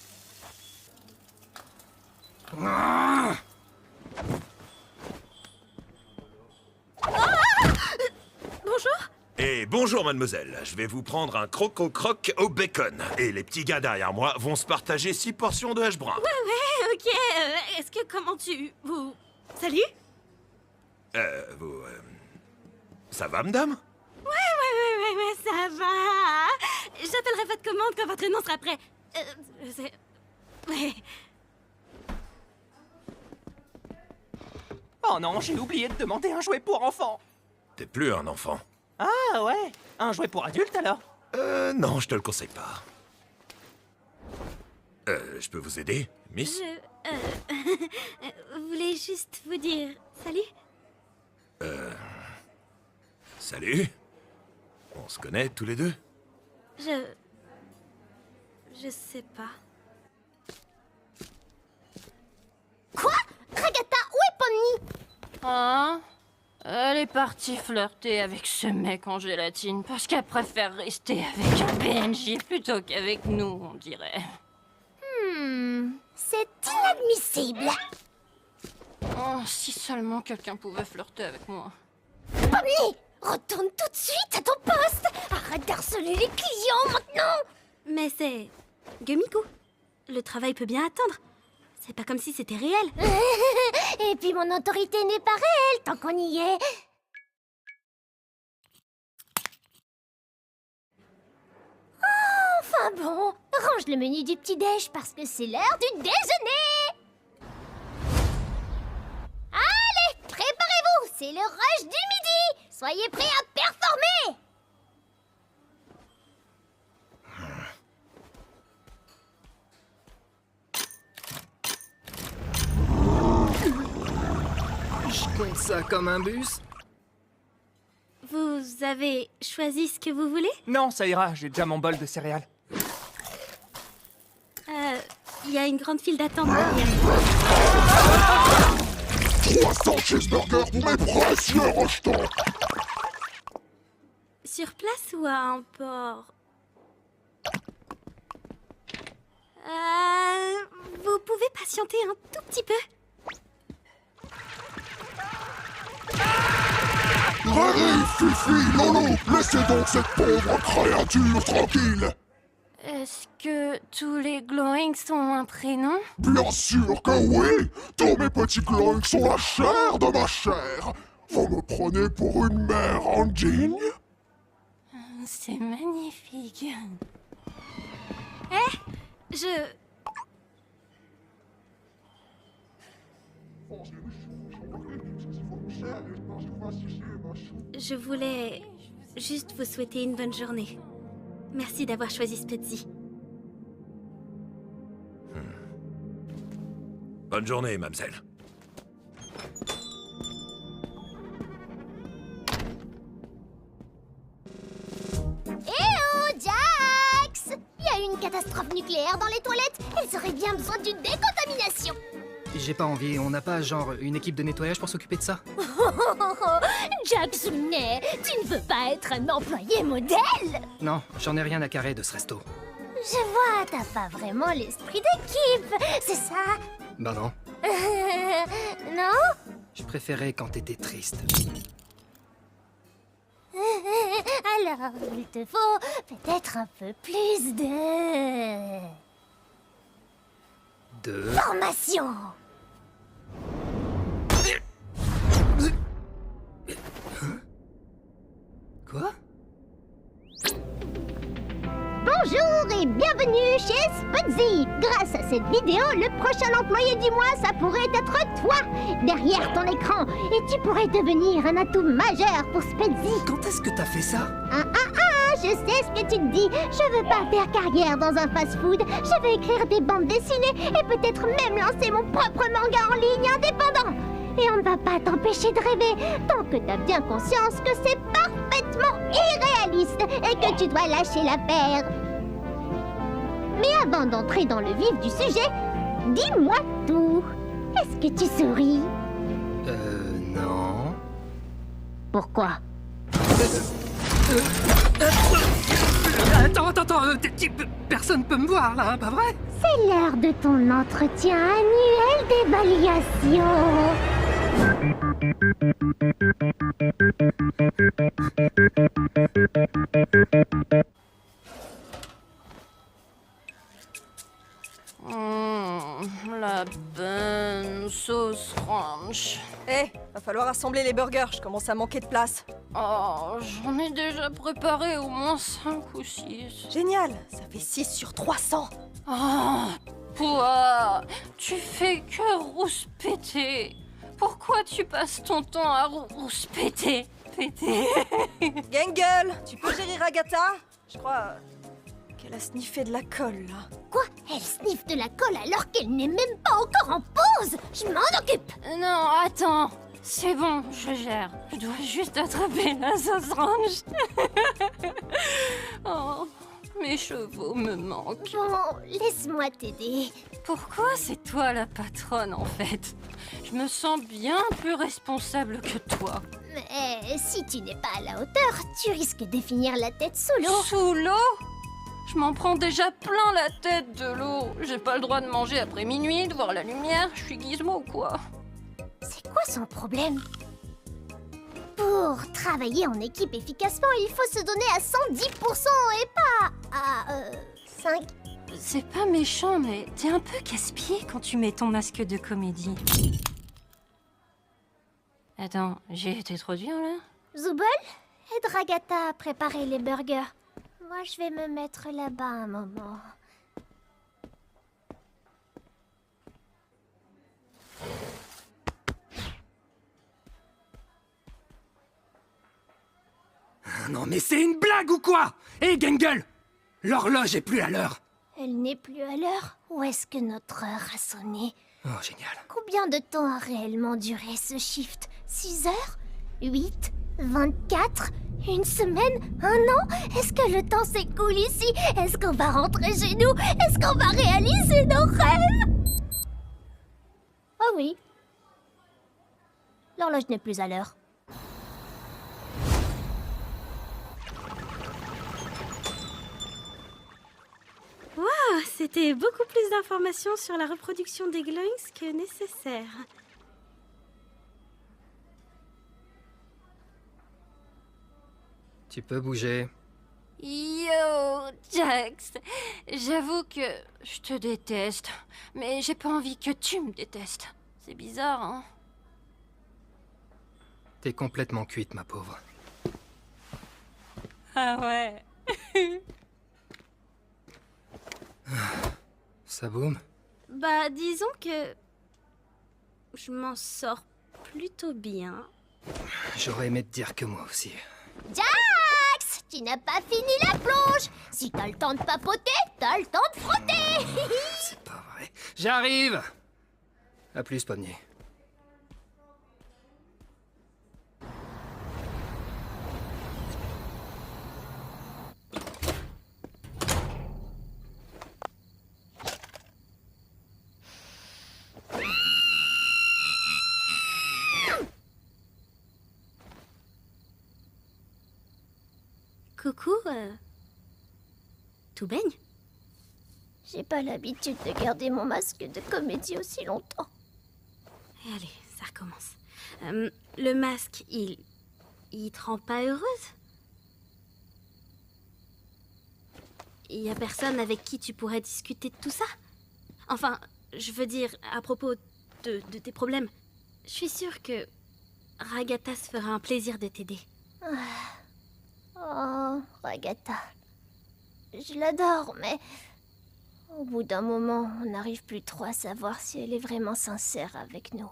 bonjour. Et bonjour, mademoiselle. Je vais vous prendre un croque-au-croc au bacon. Et les petits gars derrière moi vont se partager 6 portions de hache brun. Ouais, ok. Est-ce que vous... Salut? Ça va, madame? Ouais, ça va. J'appellerai votre commande quand votre nom sera prêt. Ouais. Oh non, j'ai oublié de demander un jouet pour enfants. T'es plus un enfant. Ah ouais, un jouet pour adulte alors? Non, je te le conseille pas. Je peux vous aider, miss? Je voulais juste vous dire salut. Salut. On se connaît tous les deux? Je sais pas. Quoi? Ragata, où est Pomni? Hein? Elle est partie flirter avec ce mec en gélatine parce qu'elle préfère rester avec un PNJ plutôt qu'avec nous, on dirait. C'est inadmissible. Oh, si seulement quelqu'un pouvait flirter avec moi. Pomni, retourne tout de suite à ton poste. Arrête d'harceler les clients maintenant. Mais c'est... Gumiko, le travail peut bien attendre. C'est pas comme si c'était réel. Et puis mon autorité n'est pas réelle tant qu'on y est. Enfin bon, range le menu du petit-déj parce que c'est l'heure du déjeuner. Allez, préparez-vous, c'est le rush du midi. Soyez prêts à performer. Je compte ça comme un bus. Vous avez choisi ce que vous voulez? Non, ça ira, j'ai déjà mon bol de céréales. Il y a une grande file d'attente. 300 cheeseburgers pour mes précieux rejetons. Sur place ou à un port? Vous pouvez patienter un tout petit peu? Rari, Fifi, Lolo, laissez donc cette pauvre créature tranquille. Est-ce que tous les glowings ont un prénom? Bien sûr que oui. Tous mes petits glowings sont la chair de ma chair. Vous me prenez pour une mère indigne? C'est magnifique. Je voulais juste vous souhaiter une bonne journée. Merci d'avoir choisi Spetsy. Bonne journée, mademoiselle. Oh, Jax! Il y a eu une catastrophe nucléaire dans les toilettes. Elles auraient bien besoin d'une décontamination. J'ai pas envie, on n'a pas genre une équipe de nettoyage pour s'occuper de ça? Jacksunet, tu ne veux pas être un employé modèle? Non, j'en ai rien à carrer de ce resto. Je vois, t'as pas vraiment l'esprit d'équipe, c'est ça? Bah non, Non? je préférais quand t'étais triste. Alors, il te faut peut-être un peu plus de... formation! Quoi? Bonjour et bienvenue chez Spetsy. Grâce à cette vidéo, le prochain employé du mois, ça pourrait être toi, derrière ton écran. Et tu pourrais devenir un atout majeur pour Spetsy. Quand est-ce que t'as fait ça? Je sais ce que tu te dis. Je veux pas faire carrière dans un fast-food. Je veux écrire des bandes dessinées et peut-être même lancer mon propre manga en ligne indépendant. Et on ne va pas t'empêcher de rêver tant que t'as bien conscience que c'est parfaitement irréaliste et que tu dois lâcher l'affaire. Mais avant d'entrer dans le vif du sujet, dis-moi tout. Est-ce que tu souris? Non. Pourquoi? Attends, personne peut me voir là, hein, pas vrai? C'est l'heure de ton entretien annuel d'évaluation. La bonne sauce ranch. Va falloir assembler les burgers, je commence à manquer de place. Oh, j'en ai déjà préparé au moins 5 ou 6. Génial, ça fait 6 sur 300. Oh, toi, tu fais que rouspéter. Pourquoi tu passes ton temps à rouspéter? Gangle, tu peux gérer Agatha? Je crois qu'elle a sniffé de la colle, là. Quoi? Elle sniffe de la colle alors qu'elle n'est même pas encore en pause. Je m'en occupe. Non, attends. C'est bon, je gère. Je dois juste attraper la sauce ranch. Oh, mes chevaux me manquent. Bon, laisse-moi t'aider. Pourquoi c'est toi la patronne, en fait? Je me sens bien plus responsable que toi. Mais si tu n'es pas à la hauteur, tu risques de finir la tête sous l'eau. Sous l'eau? Je m'en prends déjà plein la tête de l'eau. J'ai pas le droit de manger après minuit, de voir la lumière. Je suis Gizmo ou quoi? C'est quoi son problème? Pour travailler en équipe efficacement, il faut se donner à 110% et pas à 5. C'est pas méchant, mais t'es un peu casse-pied quand tu mets ton masque de comédie. Attends, j'ai été trop dur là? Zubul, aide Agatha à préparer les burgers. Moi, je vais me mettre là-bas un moment. Non mais c'est une blague ou quoi? Hé, Gangle! L'horloge est plus à l'heure. Elle n'est plus à l'heure. Où est-ce que notre heure a sonné? Oh, génial. Combien de temps a réellement duré ce shift? 6 heures? 8? 24? Une semaine? Un an? Est-ce que le temps s'écoule ici? Est-ce qu'on va rentrer chez nous? Est-ce qu'on va réaliser nos rêves? Oh oui. L'horloge n'est plus à l'heure. Waouh, c'était beaucoup plus d'informations sur la reproduction des glunks que nécessaire. Tu peux bouger. Yo, Jax. J'avoue que je te déteste, mais j'ai pas envie que tu me détestes. C'est bizarre, hein? T'es complètement cuite, ma pauvre. Ah ouais. Ça boum? Bah, disons que je m'en sors plutôt bien. J'aurais aimé te dire que moi aussi. Jax, tu n'as pas fini la plonge. Si t'as le temps de papoter, t'as le temps de frotter. C'est pas vrai. J'arrive! À plus, Pomnier. Coucou, tout baigne? J'ai pas l'habitude de garder mon masque de comédie aussi longtemps. Allez, ça recommence. Le masque, il te rend pas heureuse? Il y a personne avec qui tu pourrais discuter de tout ça? Enfin, je veux dire, à propos de tes problèmes. Je suis sûre que Ragatha se fera un plaisir de t'aider. Oh, Ragatha. Je l'adore, mais au bout d'un moment, on n'arrive plus trop à savoir si elle est vraiment sincère avec nous.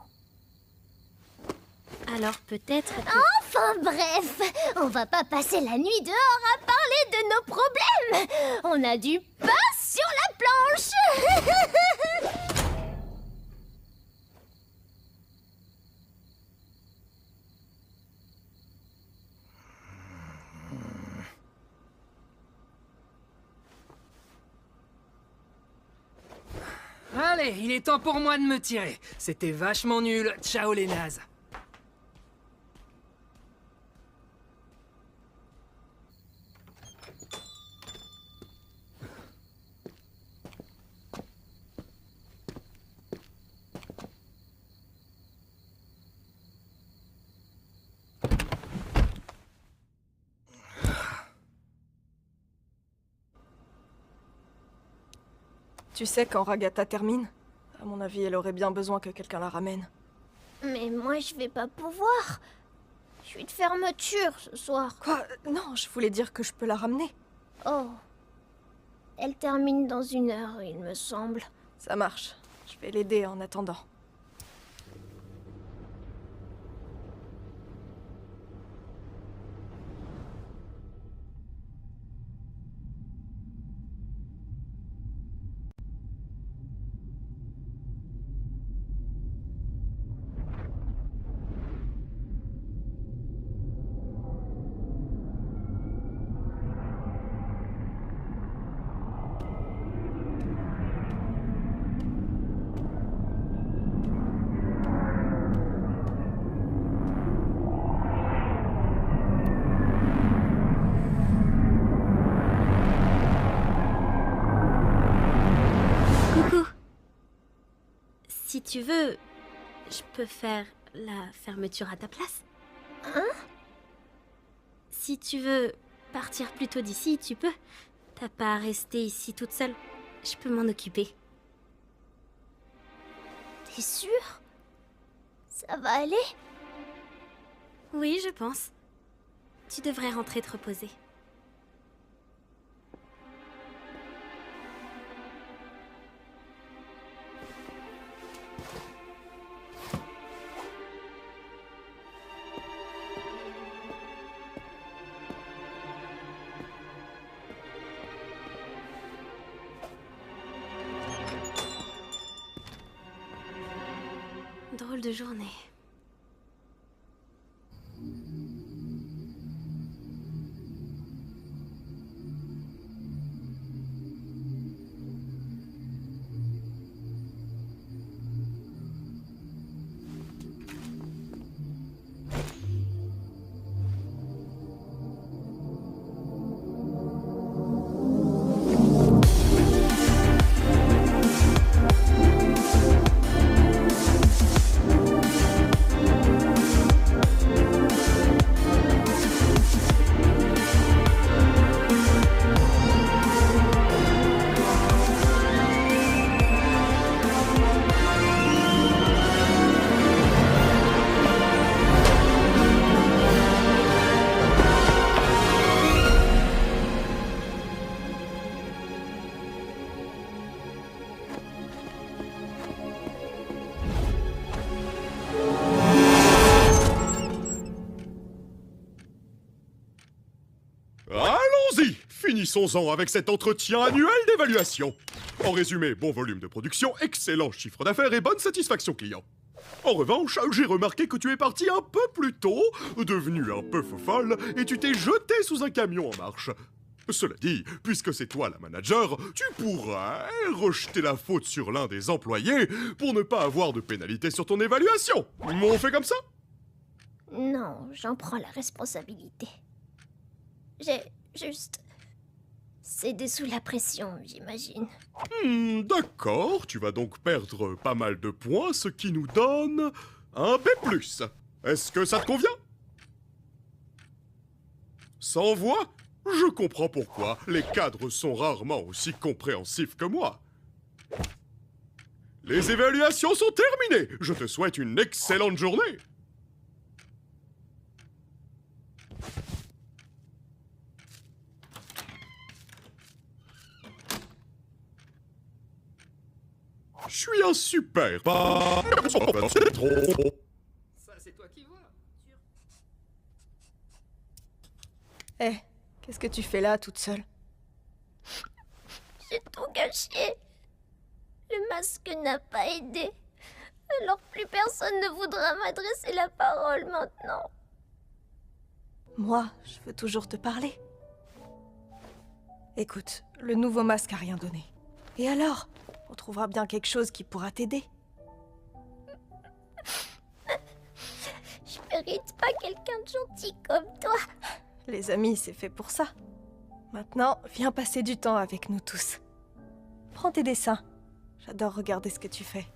Alors peut-être que... Enfin bref, on va pas passer la nuit dehors à parler de nos problèmes. On a du pain sur la planche. Allez, il est temps pour moi de me tirer. C'était vachement nul. Ciao les nazes. Tu sais quand Ragatha termine? À mon avis, elle aurait bien besoin que quelqu'un la ramène. Mais moi, je vais pas pouvoir. Je suis de fermeture ce soir. Quoi? Non, je voulais dire que je peux la ramener. Oh. Elle termine dans 1 heure, il me semble. Ça marche. Je vais l'aider en attendant. Si tu veux, je peux faire la fermeture à ta place. Hein? Si tu veux partir plus tôt d'ici, tu peux. T'as pas à rester ici toute seule. Je peux m'en occuper. T'es sûre? Ça va aller? Oui, je pense. Tu devrais rentrer te reposer. Drôle de journée. Allons-y! Finissons-en avec cet entretien annuel d'évaluation. En résumé, bon volume de production, excellent chiffre d'affaires et bonne satisfaction client. En revanche, j'ai remarqué que tu es parti un peu plus tôt, devenu un peu folle, et tu t'es jeté sous un camion en marche. Cela dit, puisque c'est toi la manager, tu pourrais rejeter la faute sur l'un des employés pour ne pas avoir de pénalité sur ton évaluation. On fait comme ça? Non, j'en prends la responsabilité. J'ai juste cédé sous la pression, j'imagine. D'accord, tu vas donc perdre pas mal de points, ce qui nous donne un B+. Est-ce que ça te convient? Sans voix? Je comprends pourquoi. Les cadres sont rarement aussi compréhensifs que moi. Les évaluations sont terminées. Je te souhaite une excellente journée. Je suis un super... C'est trop... Ça, c'est toi qui vois. Eh, qu'est-ce que tu fais là, toute seule? J'ai tout gâché. Le masque n'a pas aidé. Alors plus personne ne voudra m'adresser la parole maintenant. Moi, je veux toujours te parler. Écoute, le nouveau masque a rien donné. Et alors? On trouvera bien quelque chose qui pourra t'aider. Je mérite pas quelqu'un de gentil comme toi. Les amis, c'est fait pour ça. Maintenant, viens passer du temps avec nous tous. Prends tes dessins. J'adore regarder ce que tu fais.